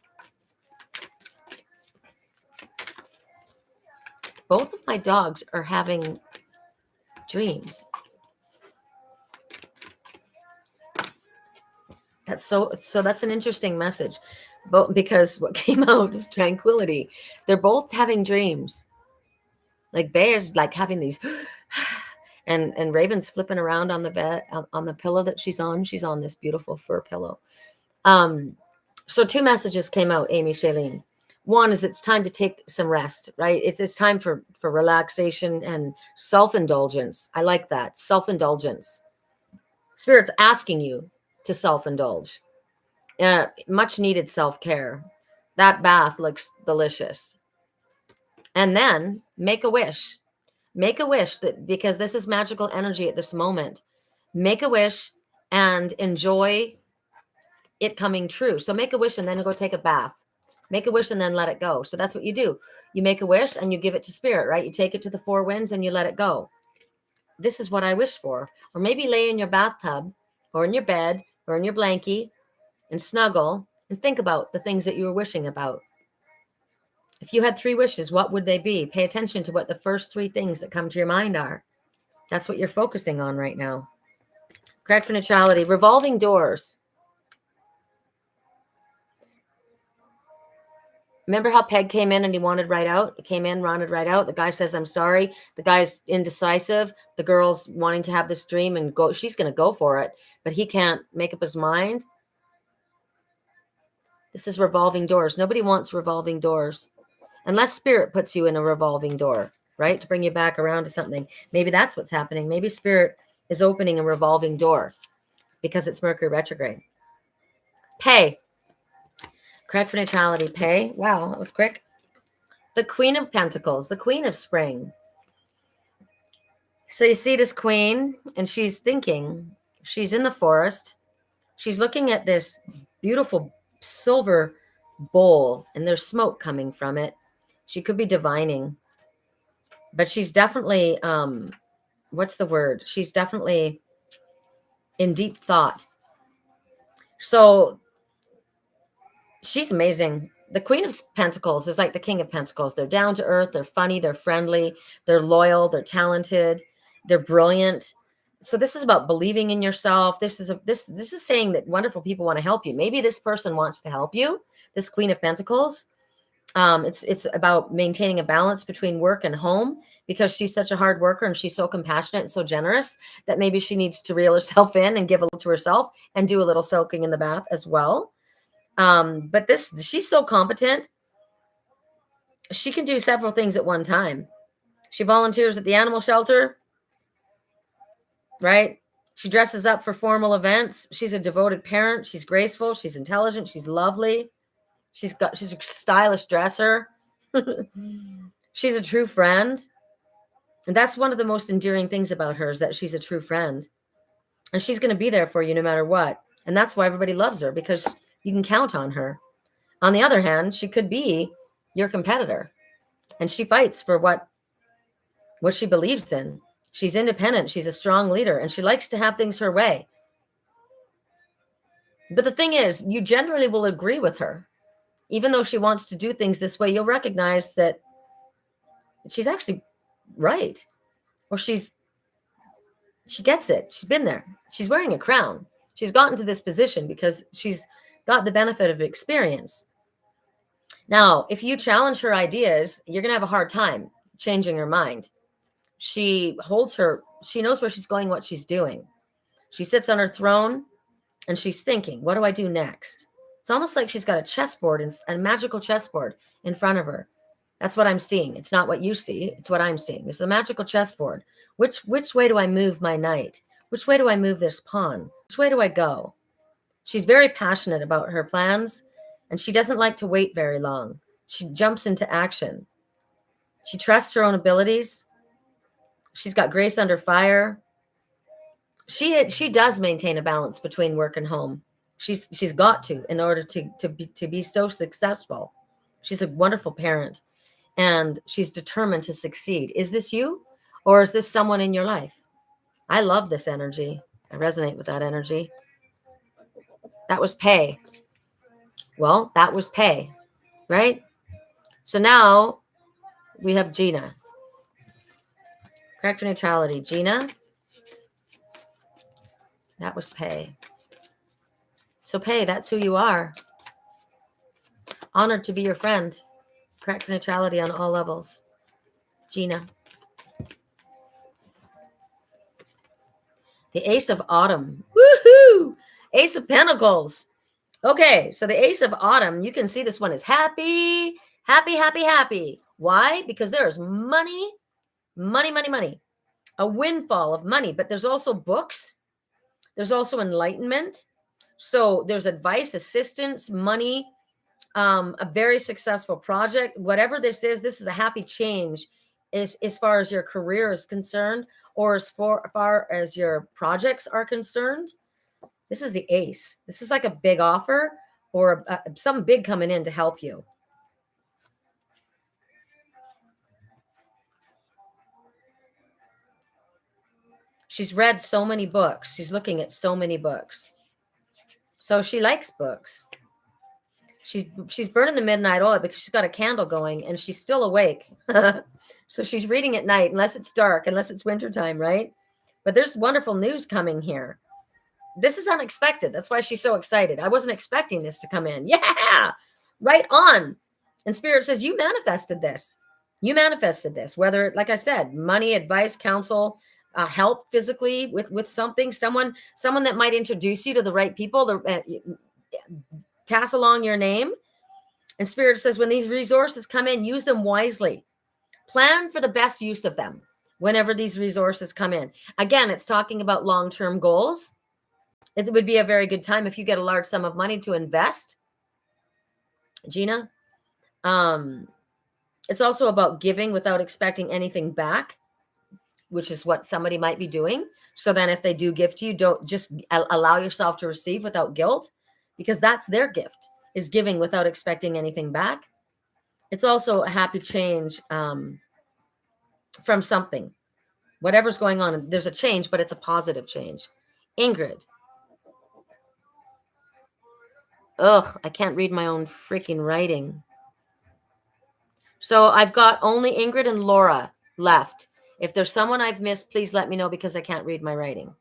S1: Both of my dogs are having dreams. That's that's an interesting message. But because what came out is tranquility. They're both having dreams. Like Bear's like having these and Raven's flipping around on the bed on the pillow that she's on. She's on this beautiful fur pillow. So two messages came out, Amy Shailene. One is it's time to take some rest, right? It's time for relaxation and self-indulgence. I like that. Self-indulgence. Spirit's asking you to self-indulge. Much needed self-care. That bath looks delicious. And then make a wish. Make a wish that because this is magical energy at this moment. Make a wish and enjoy it coming true. So make a wish and then go take a bath. Make a wish and then let it go. So that's what you do. You make a wish and you give it to Spirit, right? You take it to the four winds and you let it go. This is what I wish for. Or maybe lay in your bathtub or in your bed or in your blankie and snuggle and think about the things that you were wishing about. If you had 3 wishes, what would they be? Pay attention to what the first 3 things that come to your mind are. That's what you're focusing on right now. Correct for neutrality. Revolving doors. Remember how Peg came in and he wanted right out? He came in, wanted right out. The guy says, I'm sorry. The guy's indecisive. The girl's wanting to have this dream and go. She's going to go for it, but he can't make up his mind. This is revolving doors. Nobody wants revolving doors unless Spirit puts you in a revolving door, right? To bring you back around to something. Maybe that's what's happening. Maybe Spirit is opening a revolving door because it's Mercury retrograde. Pay. Correct for neutrality. Pay. Wow, that was quick. The Queen of Pentacles, the Queen of Spring. So you see this queen, and she's thinking. She's in the forest. She's looking at this beautiful silver bowl, and there's smoke coming from it. She could be divining, but she's definitely, what's the word? She's definitely in deep thought. So she's amazing. The Queen of Pentacles is like the King of Pentacles. They're down to earth. They're funny. They're friendly. They're loyal. They're talented. They're brilliant. So this is about believing in yourself. This is saying that wonderful people want to help you. Maybe this person wants to help you. This Queen of Pentacles. It's about maintaining a balance between work and home, because she's such a hard worker and she's so compassionate and so generous that maybe she needs to reel herself in and give a little to herself and do a little soaking in the bath as well. But she's so competent. She can do several things at one time. She volunteers at the animal shelter, right? She dresses up for formal events. She's a devoted parent. She's graceful. She's intelligent. She's lovely. She's a stylish dresser. She's a true friend. And that's one of the most endearing things about her, is that she's a true friend. And she's going to be there for you no matter what. And that's why everybody loves her, because you can count on her. On the other hand, she could be your competitor. And she fights for what she believes in. She's independent. She's a strong leader. And she likes to have things her way. But the thing is, you generally will agree with her. Even though she wants to do things this way, you'll recognize that she's actually right. Or she gets it. She's been there. She's wearing a crown. She's gotten to this position because she's got the benefit of experience. Now, if you challenge her ideas, you're going to have a hard time changing her mind. She knows where she's going, what she's doing. She sits on her throne and she's thinking, what do I do next? It's almost like she's got a chessboard, a magical chessboard in front of her. That's what I'm seeing. It's not what you see. It's what I'm seeing. This is a magical chessboard. Which way do I move my knight? Which way do I move this pawn? Which way do I go? She's very passionate about her plans, and she doesn't like to wait very long. She jumps into action. She trusts her own abilities. She's got grace under fire. She does maintain a balance between work and home. She's got to, in order to be so successful. She's a wonderful parent, and she's determined to succeed. Is this you, or is this someone in your life? I love this energy. I resonate with that energy. That was pay. Well, that was pay, right? So now we have Gina. Correct for neutrality. Gina, that was pay. So pay, that's who you are. Honored to be your friend. Correct for neutrality on all levels. Gina. The Ace of Autumn. Woohoo! Ace of Pentacles. Okay, so the Ace of Autumn, you can see this one is happy, happy, happy, happy. Why? Because there's money, money, money, money. A windfall of money, but there's also books. There's also enlightenment. So there's advice, assistance, money, a very successful project. Whatever this is a happy change as far as your career is concerned, or as far as your projects are concerned. This is the Ace. This is like a big offer, or something big coming in to help you. She's read so many books. She's looking at so many books. So she likes books. She's burning the midnight oil because she's got a candle going and she's still awake. So she's reading at night, unless it's dark, unless it's wintertime, right? But there's wonderful news coming here. This is unexpected. That's why she's so excited. I wasn't expecting this to come in. Yeah, right on. And Spirit says, you manifested this. You manifested this, whether, like I said, money, advice, counsel, help physically with something, someone that might introduce you to the right people, pass along your name. And Spirit says, when these resources come in, use them wisely. Plan for the best use of them whenever these resources come in. Again, it's talking about long-term goals. It would be a very good time if you get a large sum of money to invest, Gina. It's also about giving without expecting anything back, which is what somebody might be doing. So then if they do gift you, don't just allow yourself to receive without guilt, because that's their gift, is giving without expecting anything back. It's also a happy change from something. Whatever's going on, there's a change, but it's a positive change. Ingrid. Ugh, I can't read my own freaking writing. So I've got only Ingrid and Laura left. If there's someone I've missed, please let me know, because I can't read my writing.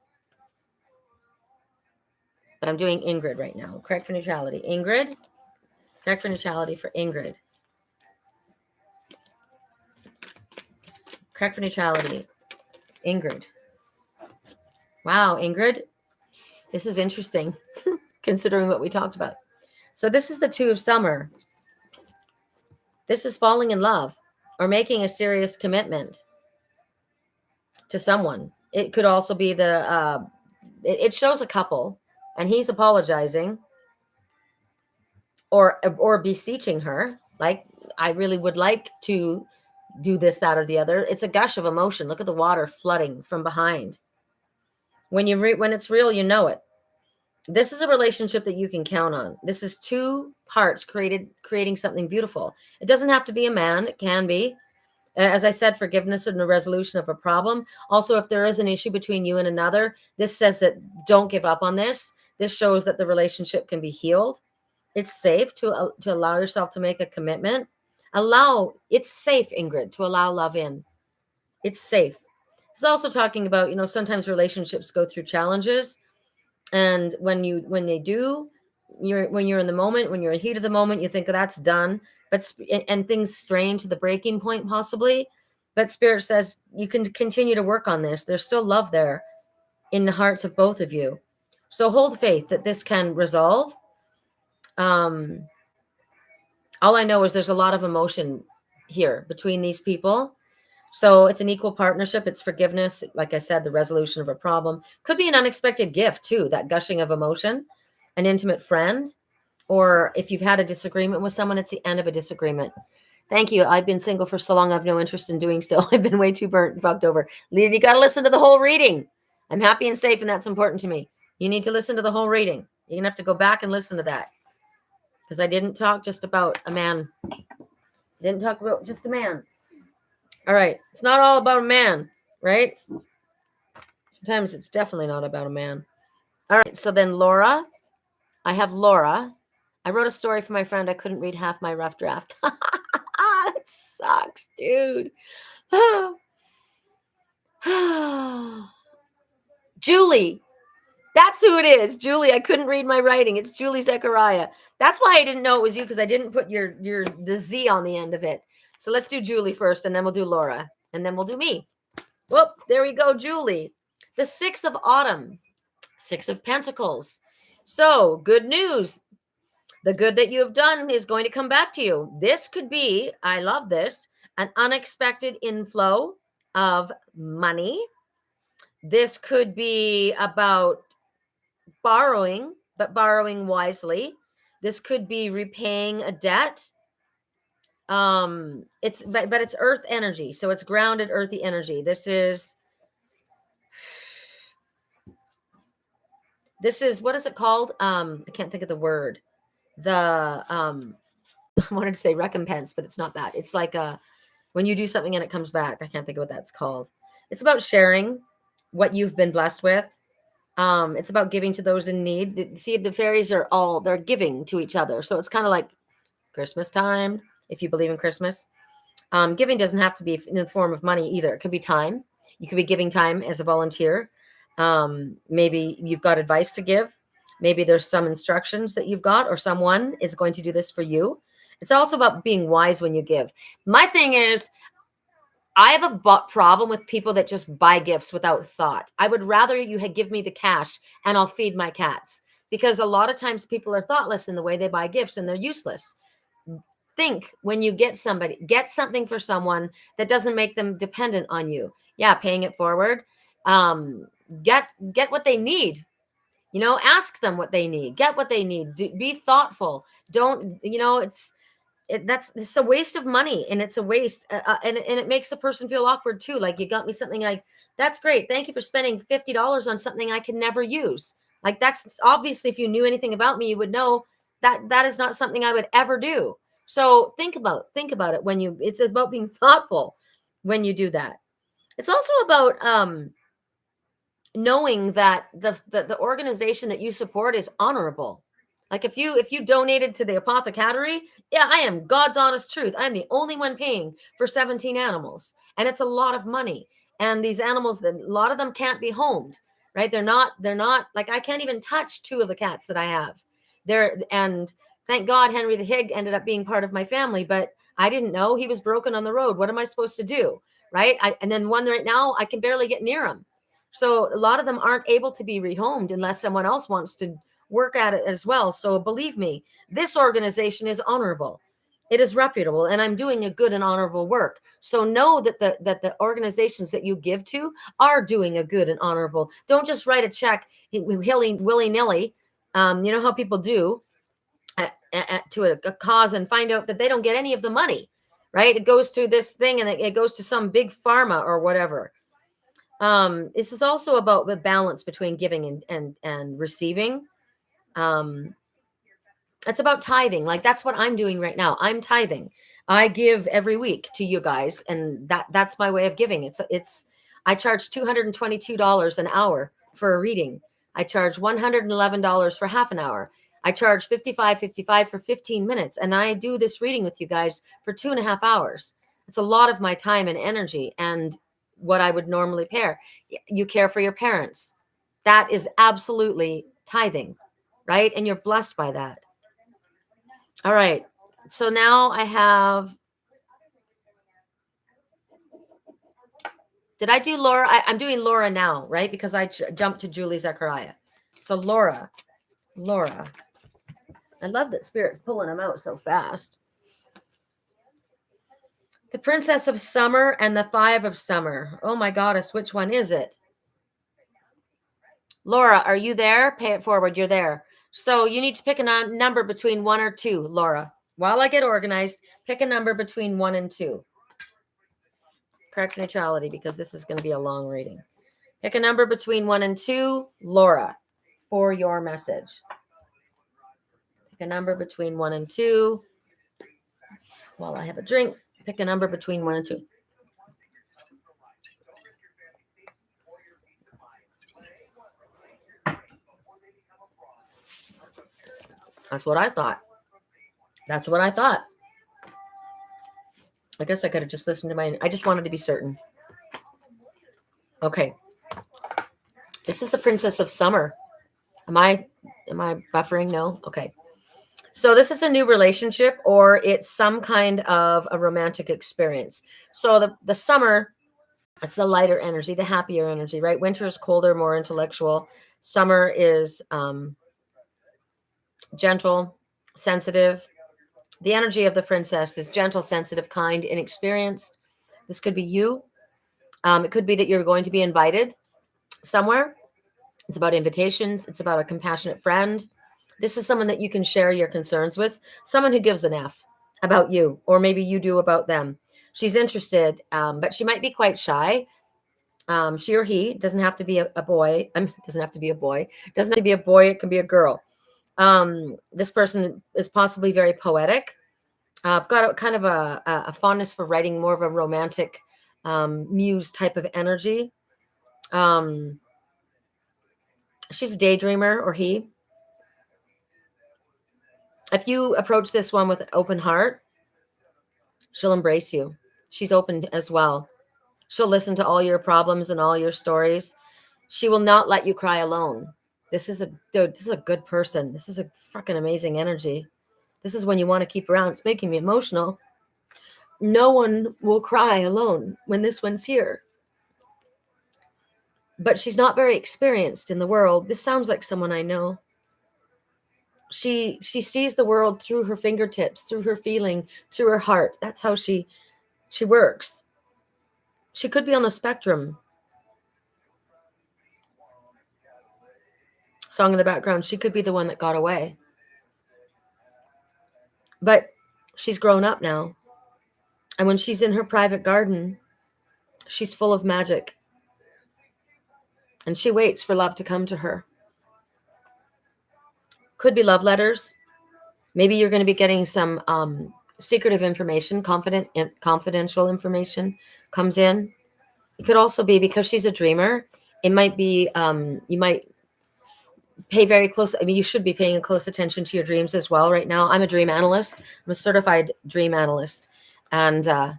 S1: But I'm doing Ingrid right now. Correct for neutrality. Ingrid. Correct for neutrality for Ingrid. Correct for neutrality. Ingrid. Wow, Ingrid. This is interesting, considering what we talked about. So this is the Two of Summer. This is falling in love or making a serious commitment to someone. It could also be it shows a couple, and he's apologizing or beseeching her, like, I really would like to do this, that, or the other. It's a gush of emotion. Look at the water flooding from behind. When it's real, you know it. This is a relationship that you can count on. This is two hearts creating something beautiful. It doesn't have to be a man. It can be. As I said, forgiveness and the resolution of a problem. Also, if there is an issue between you and another, this says that don't give up on this. This shows that the relationship can be healed. It's safe to allow yourself to make a commitment. It's safe, Ingrid, to allow love in. It's safe. It's also talking about, sometimes relationships go through challenges. And when they do, when you're in the moment, when you're in heat of the moment, you think, oh, that's done. And things strain to the breaking point possibly. But Spirit says you can continue to work on this. There's still love there in the hearts of both of you. So hold faith that this can resolve. All I know is there's a lot of emotion here between these people. So it's an equal partnership. It's forgiveness. Like I said, the resolution of a problem. Could be an unexpected gift too, that gushing of emotion, an intimate friend, or if you've had a disagreement with someone, it's the end of a disagreement. Thank you. I've been single for so long. I have no interest in doing so. I've been way too burnt and fucked over. You got to listen to the whole reading. I'm happy and safe, and that's important to me. You need to listen to the whole reading. You're going to have to go back and listen to that, because I didn't talk just about a man. I didn't talk about just a man. All right. It's not all about a man, right? Sometimes it's definitely not about a man. All right. So then Laura, I have Laura. I wrote a story for my friend. I couldn't read half my rough draft. It sucks, dude. Julie. That's who it is. Julie, I couldn't read my writing. It's Julie Zechariah. That's why I didn't know it was you, because I didn't put the Z on the end of it. So let's do Julie first, and then we'll do Laura, and then we'll do me. Whoop, there we go, Julie. The 6 of Autumn, 6 of Pentacles. So good news. The good that you have done is going to come back to you. This could be, I love this, an unexpected inflow of money. This could be about borrowing, but borrowing wisely. This could be repaying a debt. It's earth energy, so it's grounded earthy energy. This is what is it called? I can't think of the word. I wanted to say recompense, but it's not that. It's like when you do something and it comes back. I can't think of what that's called. It's about sharing what you've been blessed with. It's about giving to those in need. See, the fairies they're giving to each other. So it's kind of like Christmas time, if you believe in Christmas. Giving doesn't have to be in the form of money either. It could be time. You could be giving time as a volunteer. Maybe you've got advice to give. Maybe there's some instructions that you've got, or someone is going to do this for you. It's also about being wise when you give. My thing is, I have a problem with people that just buy gifts without thought. I would rather you give me the cash and I'll feed my cats, because a lot of times people are thoughtless in the way they buy gifts and they're useless. Think when you get something for someone that doesn't make them dependent on you. Yeah, paying it forward. Get what they need. Ask them what they need. Get what they need. Be thoughtful. Don't, it's a waste of money, and it's a waste. And it makes the person feel awkward too. Like, you got me something, like, that's great. Thank you for spending $50 on something I can never use. Like, that's obviously, if you knew anything about me, you would know that is not something I would ever do. So think about it it's about being thoughtful when you do that. It's also about, knowing that the organization that you support is honorable. Like, if you donated to the apothecary, yeah, I am God's honest truth. I'm the only one paying for 17 animals, and it's a lot of money. And these animals, a lot of them can't be homed, right? They're not like, I can't even touch 2 of the cats that I have there. And thank God Henry the Hig ended up being part of my family, but I didn't know he was broken on the road. What am I supposed to do? right? And then one right now, I can barely get near them. So a lot of them aren't able to be rehomed unless someone else wants to work at it as well. So believe me, this organization is honorable. It is reputable, and I'm doing a good and honorable work. So know that the organizations that you give to are doing a good and honorable. Don't just write a check willy-nilly. You know how people do to a cause and find out that they don't get any of the money, right? It goes to this thing and it goes to some big pharma or whatever. This is also about the balance between giving and receiving. It's about tithing. Like that's what I'm doing right now. I'm tithing. I give every week to you guys, and that's my way of giving. I charge $222 an hour for a reading. I charge $111 for half an hour. I charge $55.55 for 15 minutes, and I do this reading with you guys for 2.5 hours. It's a lot of my time and energy, and what I would normally pay. You care for your parents. That is absolutely tithing, right? And you're blessed by that. All right. So now I have. Did I do Laura? I'm doing Laura now, right? Because I jumped to Julie Zechariah. So Laura. I love that Spirit's pulling them out so fast. The Princess of Summer and the Five of Summer. Oh my goddess, which one is it? Laura, are you there? Pay it forward. You're there. So you need to pick a number between 1 or 2, Laura. While I get organized, pick a number between 1 and 2. Correct neutrality, because this is going to be a long reading. Pick a number between 1 and 2, Laura, for your message. Pick a number between 1 and 2. While I have a drink, pick a number between 1 and 2. That's what I thought. I guess I could have just listened to I just wanted to be certain. Okay. This is the Princess of Summer. Am I buffering? No? Okay. So this is a new relationship, or it's some kind of a romantic experience. So the summer, it's the lighter energy, the happier energy, right? Winter is colder, more intellectual. Summer is gentle, sensitive. The energy of the princess is gentle, sensitive, kind, inexperienced. This could be you. It could be that you're going to be invited somewhere. It's about invitations. It's about a compassionate friend. This is someone that you can share your concerns with, someone who gives an F about you, or maybe you do about them. She's interested, but she might be quite shy. She or he doesn't have to be a boy. Doesn't have to be a boy. Doesn't have to be a boy. It can be a girl. This person is possibly very poetic. I've got a kind of a fondness for writing, more of a romantic muse type of energy. She's a daydreamer, or he. If you approach this one with an open heart, she'll embrace you. She's open as well. She'll listen to all your problems and all your stories. She will not let you cry alone. This is a good person. This is a fucking amazing energy. This is when you want to keep around. It's making me emotional. No one will cry alone when this one's here. But she's not very experienced in the world. This sounds like someone I know. She sees the world through her fingertips, through her feeling, through her heart. That's how she works. She could be on the spectrum. Song in the background. She could be the one that got away. But she's grown up now. And when she's in her private garden, she's full of magic. And she waits for love to come to her. Could be love letters. Maybe you're going to be getting some secretive information, confidential information comes in. It could also be because she's a dreamer. It might be, you might pay very close. I mean, you should be paying close attention to your dreams as well right now. I'm a dream analyst. I'm a certified dream analyst. And I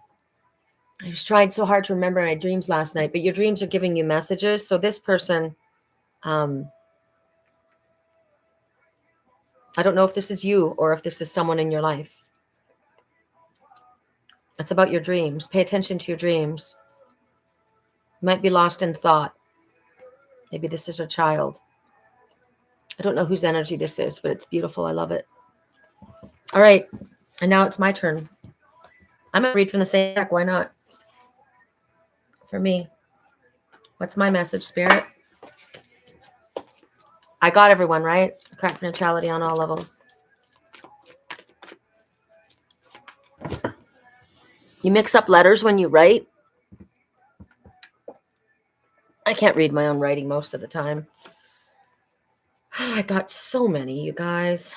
S1: just tried so hard to remember my dreams last night, but your dreams are giving you messages. So this person, I don't know if this is you or if this is someone in your life. It's about your dreams. Pay attention to your dreams. You might be lost in thought. Maybe this is a child. I don't know whose energy this is, but it's beautiful. I love it. All right. And now it's my turn. I'm going to read from the same deck. Why not? For me. What's my message, Spirit? I got everyone, right? Correct neutrality on all levels. You mix up letters when you write. I can't read my own writing most of the time. I got so many, you guys.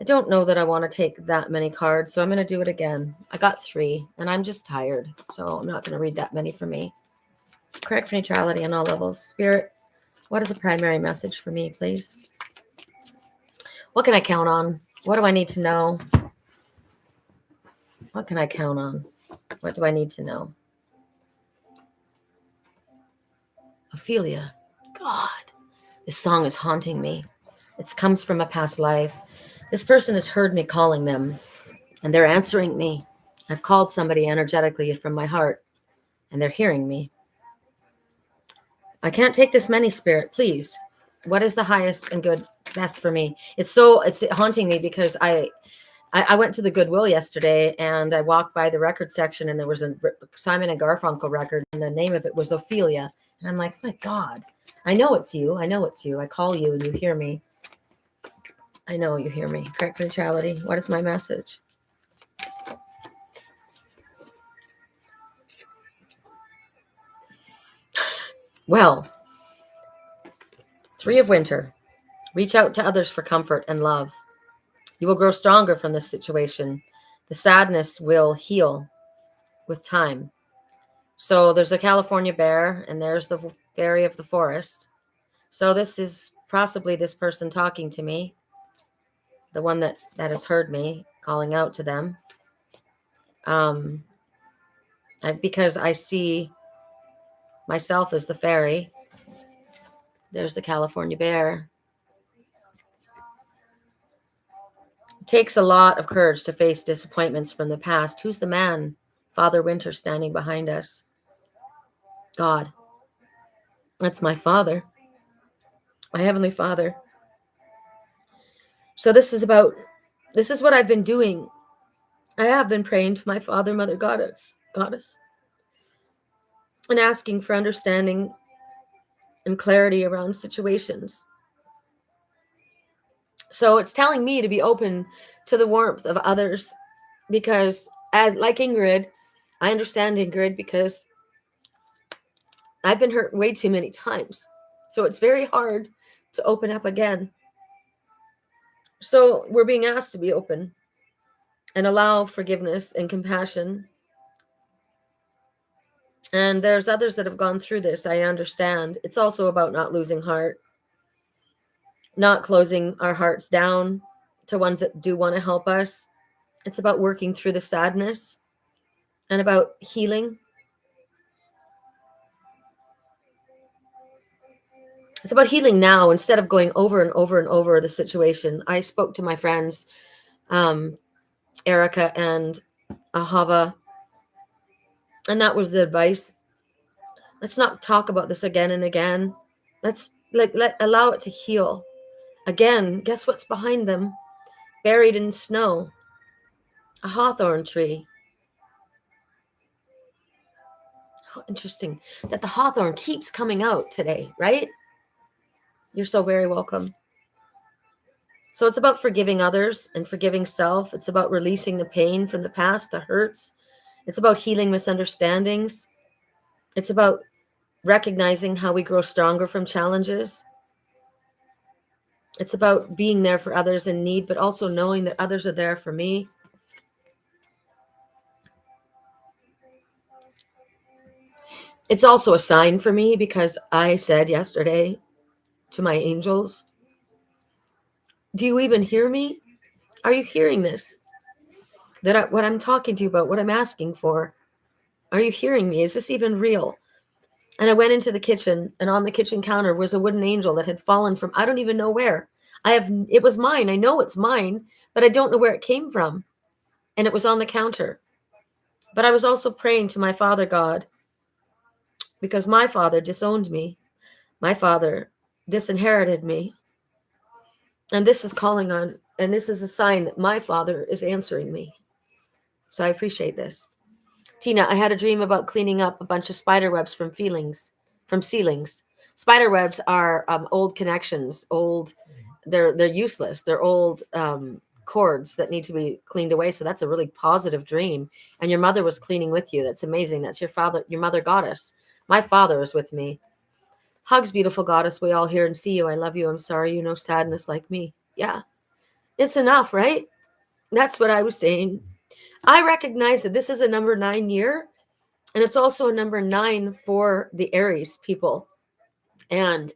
S1: I don't know that I want to take that many cards, so I'm going to do it again. I got 3, and I'm just tired, so I'm not going to read that many for me. Correct neutrality on all levels. Spirit, what is a primary message for me, please? What can I count on? What do I need to know? What can I count on? What do I need to know? Ophelia. God, this song is haunting me. It comes from a past life. This person has heard me calling them, and they're answering me. I've called somebody energetically from my heart, and they're hearing me. I can't take this many, Spirit, please. What is the highest and good best for me? It's haunting me because I went to the Goodwill yesterday, and I walked by the record section, and there was a Simon and Garfunkel record, and the name of it was Ophelia. And I'm like, my God, I know it's you. I know it's you. I call you and you hear me. I know you hear me. Correct neutrality. What is my message? Well, 3 of Winter. Reach out to others for comfort and love. You will grow stronger from this situation. The sadness will heal with time. So there's a California bear, and there's the fairy of the forest. So this is possibly this person talking to me, the one that has heard me, calling out to them. Because I see myself as the fairy. There's the California bear. It takes a lot of courage to face disappointments from the past. Who's the man? Father Winter standing behind us. God. That's my Father. My Heavenly Father. So this is what I've been doing. I have been praying to my Father, Mother, Goddess, and asking for understanding and clarity around situations. So it's telling me to be open to the warmth of others, because like Ingrid, I understand Ingrid because I've been hurt way too many times. So it's very hard to open up again. So we're being asked to be open and allow forgiveness and compassion. And there's others that have gone through this. I understand. It's also about not losing heart, not closing our hearts down to ones that do want to help us. It's about working through the sadness and about healing. It's about healing now instead of going over and over and over the situation. I spoke to my friends, Erica and Ahava, and that was the advice. Let's not talk about this again and again. Let's allow it to heal. Again, guess what's behind them? Buried in snow. A hawthorn tree. How interesting that the hawthorn keeps coming out today, right? You're so very welcome. So it's about forgiving others and forgiving self. It's about releasing the pain from the past, the hurts. It's about healing misunderstandings. It's about recognizing how we grow stronger from challenges. It's about being there for others in need, but also knowing that others are there for me. It's also a sign for me because I said yesterday to my angels, do you even hear me? Are you hearing this? What I'm talking to you about, what I'm asking for, are you hearing me? Is this even real? And I went into the kitchen, and on the kitchen counter was a wooden angel that had fallen from, I don't even know where. It was mine. I know it's mine, but I don't know where it came from. And it was on the counter. But I was also praying to my Father God because my father disowned me. My father disinherited me. And this is calling on, and this is a sign that my father is answering me. So I appreciate this. Tina, I had a dream about cleaning up a bunch of spider webs from ceilings. Spider webs are old connections, they're useless. They're old cords that need to be cleaned away. So that's a really positive dream. And your mother was cleaning with you. That's amazing. That's your mother goddess. My father is with me. Hugs, beautiful goddess. We all hear and see you. I love you. I'm sorry. You know sadness like me. Yeah, it's enough, right? That's what I was saying. I recognize that this is a number 9 year, and it's also a number 9 for the Aries people. And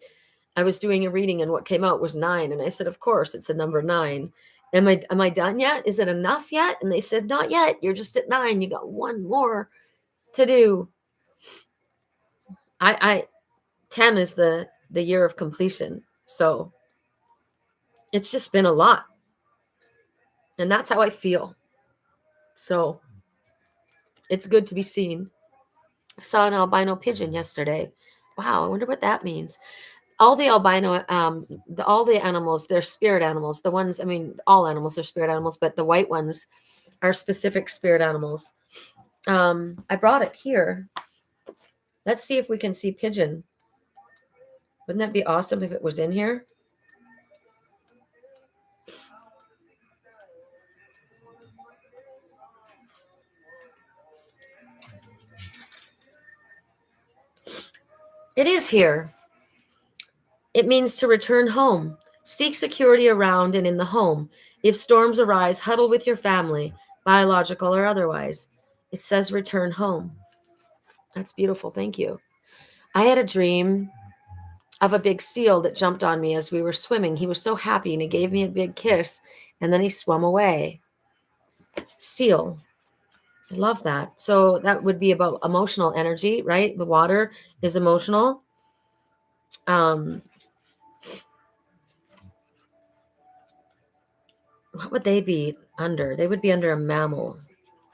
S1: I was doing a reading, and what came out was 9. And I said, of course, it's a number 9. Am I done yet? Is it enough yet? And they said, not yet. You're just at 9. You got one more to do. I 10 is the year of completion. So it's just been a lot. And that's how I feel. So it's good to be seen. I saw an albino pigeon yesterday. Wow, I wonder what that means. All the albino, all the animals, they're spirit animals. The ones, I mean, all animals are spirit animals, but the white ones are specific spirit animals. I brought it here. Let's see if we can see pigeon. Wouldn't that be awesome if it was in here? It is here. It means to return home. Seek security around and in the home. If storms arise, huddle with your family, biological or otherwise. It says return home. That's beautiful. Thank you. I had a dream of a big seal that jumped on me as we were swimming. He was so happy and he gave me a big kiss and then he swam away. Seal. I love that. So that would be about emotional energy, right? The water is emotional. What would they be under? They would be under a mammal,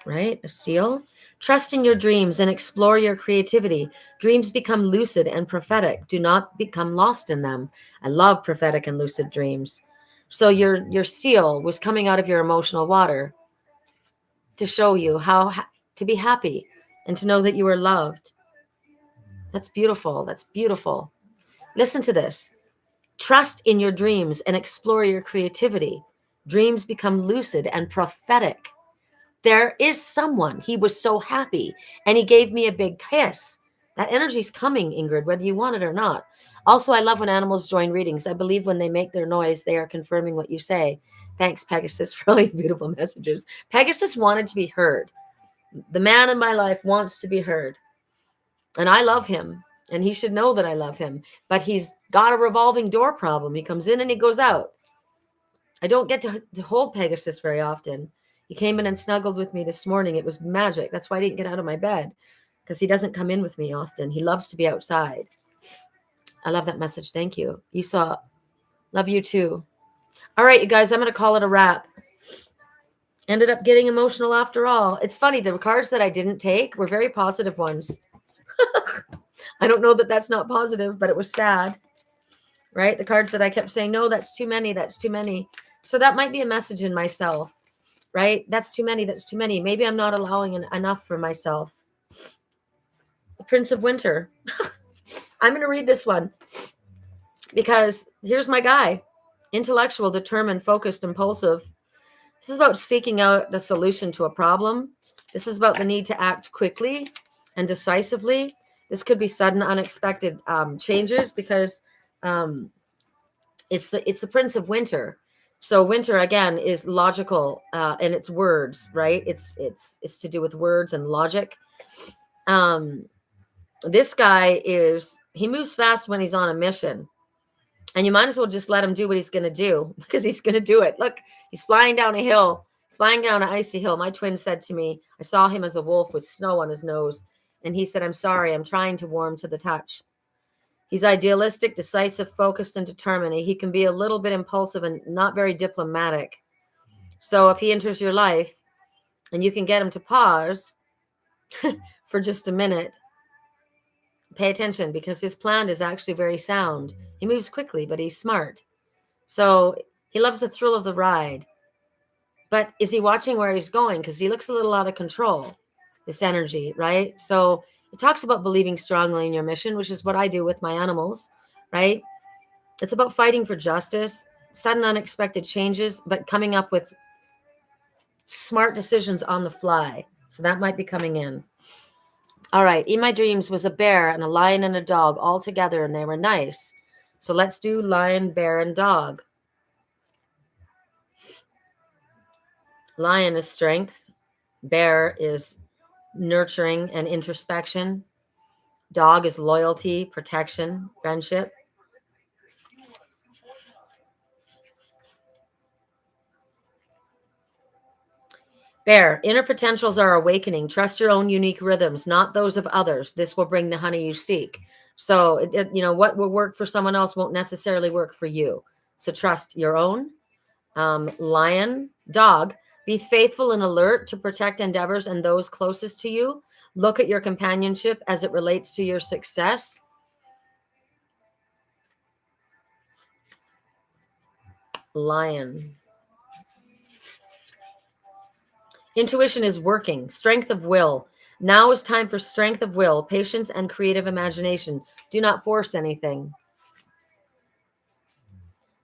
S1: right? A seal. Trust in your dreams and explore your creativity. Dreams become lucid and prophetic. Do not become lost in them. I love prophetic and lucid dreams. So your seal was coming out of your emotional water to show you how to be happy and to know that you are loved. That's beautiful. That's beautiful. Listen to this. Trust in your dreams and explore your creativity. Dreams become lucid and prophetic. There is someone. He was so happy and he gave me a big kiss. That energy's coming, Ingrid, whether you want it or not. Also, I love when animals join readings. I believe when they make their noise, they are confirming what you say. Thanks, Pegasus, for all your beautiful messages. Pegasus wanted to be heard. The man in my life wants to be heard. And I love him. And he should know that I love him. But he's got a revolving door problem. He comes in and he goes out. I don't get to hold Pegasus very often. He came in and snuggled with me this morning. It was magic. That's why I didn't get out of my bed, because he doesn't come in with me often. He loves to be outside. I love that message. Thank you. You saw. Love you too. All right, you guys, I'm going to call it a wrap. Ended up getting emotional after all. It's funny. The cards that I didn't take were very positive ones. I don't know that that's not positive, but it was sad, right? The cards that I kept saying, no, that's too many. That's too many. So that might be a message in myself. Right? That's too many. That's too many. Maybe I'm not allowing enough for myself. The Prince of Winter. I'm going to read this one because here's my guy. Intellectual, determined, focused, impulsive. This is about seeking out the solution to a problem. This is about the need to act quickly and decisively. This could be sudden, unexpected changes because it's the Prince of Winter. So winter again is logical and it's words, right? It's to do with words and logic. This guy he moves fast when he's on a mission, and you might as well just let him do what he's going to do because he's going to do it. Look, he's flying down a hill. He's flying down an icy hill. My twin said to me, I saw him as a wolf with snow on his nose, and he said, I'm sorry, I'm trying to warm to the touch. He's idealistic, decisive, focused, and determined. He can be a little bit impulsive and not very diplomatic. So if he enters your life and you can get him to pause for just a minute Pay attention, because his plan is actually very sound. He moves quickly, but he's smart. So he loves the thrill of the ride. But is he watching where he's going? Because he looks a little out of control, this energy, right? So it talks about believing strongly in your mission, which is what I do with my animals, right? It's about fighting for justice, sudden unexpected changes, but coming up with smart decisions on the fly. So that might be coming in. All right. In my dreams was a bear and a lion and a dog all together, and they were nice. So let's do lion, bear, and dog. Lion is strength. Bear is nurturing and introspection. Dog is loyalty, protection, friendship. Bear, inner potentials are awakening. Trust your own unique rhythms, not those of others. This will bring the honey you seek. So, what will work for someone else won't necessarily work for you. So trust your own. Lion, dog, be faithful and alert to protect endeavors and those closest to you. Look at your companionship as it relates to your success. Lion. Intuition is working. Strength of will. Now is time for strength of will, patience, and creative imagination. Do not force anything.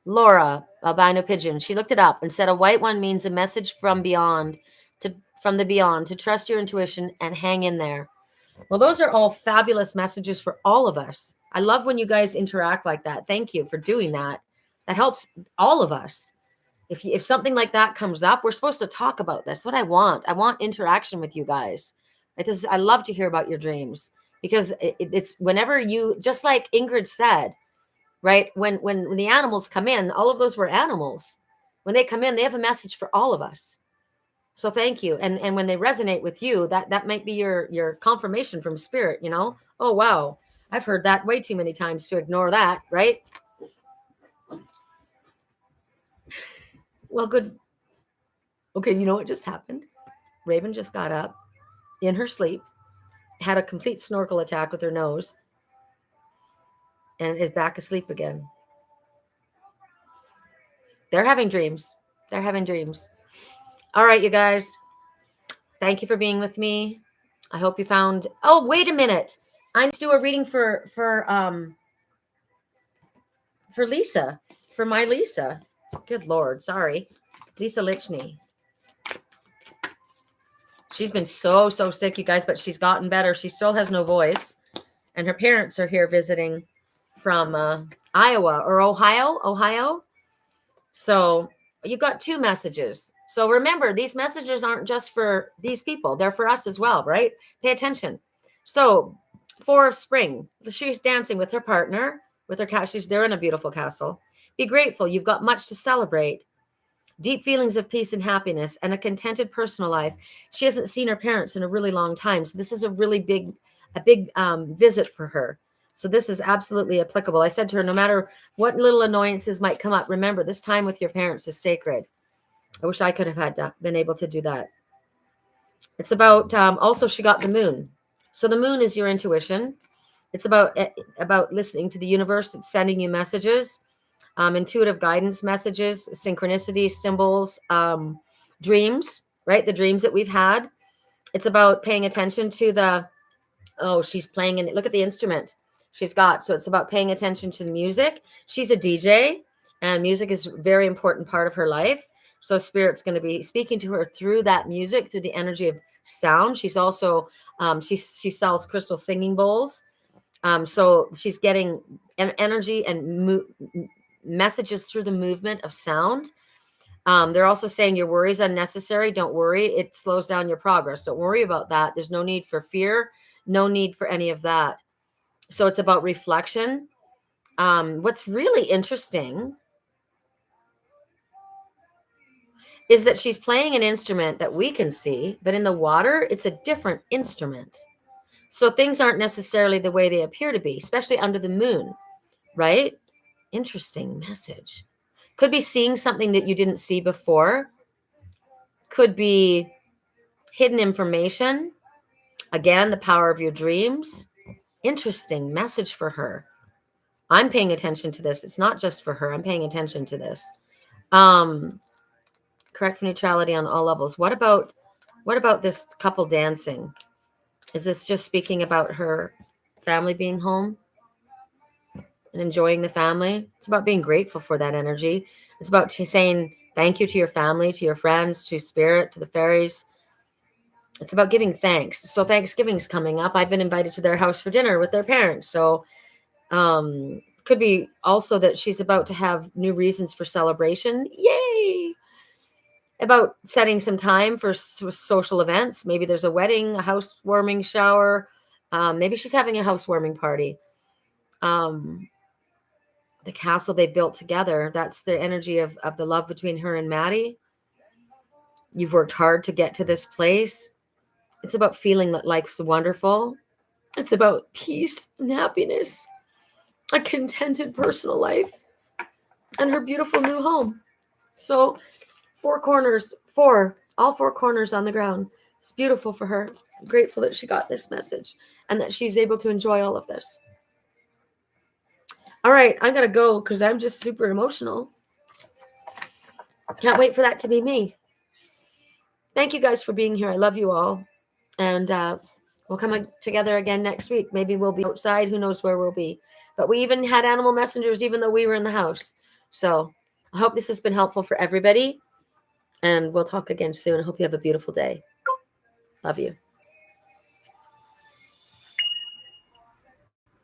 S1: Laura, albino pigeon, she looked it up and said a white one means a message from beyond, from the beyond, to trust your intuition and hang in there. Well, those are all fabulous messages for all of us. I love when you guys interact like that. Thank you for doing that. That helps all of us. If something like that comes up, we're supposed to talk about this. What I want interaction with you guys. I love to hear about your dreams, because it's whenever you, just like Ingrid said, right? When the animals come in, all of those were animals. When they come in, they have a message for all of us. So thank you. And when they resonate with you, that might be your confirmation from spirit, Oh, wow. I've heard that way too many times to ignore that, right? Well, good. Okay, you know what just happened? Raven just got up in her sleep, had a complete snorkel attack with her nose, and is back asleep again. They're having dreams. They're having dreams. All right, you guys. Thank you for being with me. I hope you found. Oh, wait a minute. I need to do a reading for Lisa, for my Lisa. Good Lord, sorry, Lisa Lichney. She's been so sick, you guys, but she's gotten better. She still has no voice, and her parents are here visiting from Iowa or Ohio. So you got two messages. So remember, these messages aren't just for these people. They're for us as well, right? Pay attention. So 4 of spring, she's dancing with her partner, with her cat. They're in a beautiful castle. Be grateful. You've got much to celebrate. Deep feelings of peace and happiness and a contented personal life. She hasn't seen her parents in a really long time. So this is a really big visit for her. So this is absolutely applicable. I said to her, no matter what little annoyances might come up, remember this time with your parents is sacred. I wish I could have been able to do that. It's about, also she got the moon. So the moon is your intuition. It's about listening to the universe. It's sending you messages, intuitive guidance messages, synchronicities, symbols, dreams, right? The dreams that we've had. It's about paying attention to she's playing, and look at the instrument she's got. So it's about paying attention to the music. She's a DJ, and music is a very important part of her life. So spirit's going to be speaking to her through that music, through the energy of sound. She's also, she sells crystal singing bowls. So she's getting energy and messages through the movement of sound. They're also saying your worry is unnecessary. Don't worry. It slows down your progress. Don't worry about that. There's no need for fear. No need for any of that. So it's about reflection. What's really interesting is that she's playing an instrument that we can see, but in the water, it's a different instrument. So things aren't necessarily the way they appear to be, especially under the moon, right? Interesting message. Could be seeing something that you didn't see before. Could be hidden information. Again, the power of your dreams. Interesting message for her. I'm paying attention to this. It's not just for her. I'm paying attention to this. Correct for neutrality on all levels. What about this couple dancing? Is this just speaking about her family being home and enjoying the family? It's about being grateful for that energy. It's about saying thank you to your family, to your friends, to spirit, to the fairies. It's about giving thanks. So Thanksgiving's coming up. I've been invited to their house for dinner with their parents. So could be also that she's about to have new reasons for celebration. Yay! About setting some time for social events. Maybe there's a wedding, a housewarming shower. Maybe she's having a housewarming party. The castle they built together, that's the energy of the love between her and Maddie. You've worked hard to get to this place. It's about feeling that life's wonderful. It's about peace and happiness, a contented personal life, and her beautiful new home. So all four corners on the ground. It's beautiful for her. I'm grateful that she got this message and that she's able to enjoy all of this. All right, I gotta go because I'm just super emotional. Can't wait for that to be me. Thank you guys for being here. I love you all. And we'll come together again next week. Maybe we'll be outside. Who knows where we'll be. But we even had animal messengers even though we were in the house. So I hope this has been helpful for everybody. And we'll talk again soon. I hope you have a beautiful day. Love you.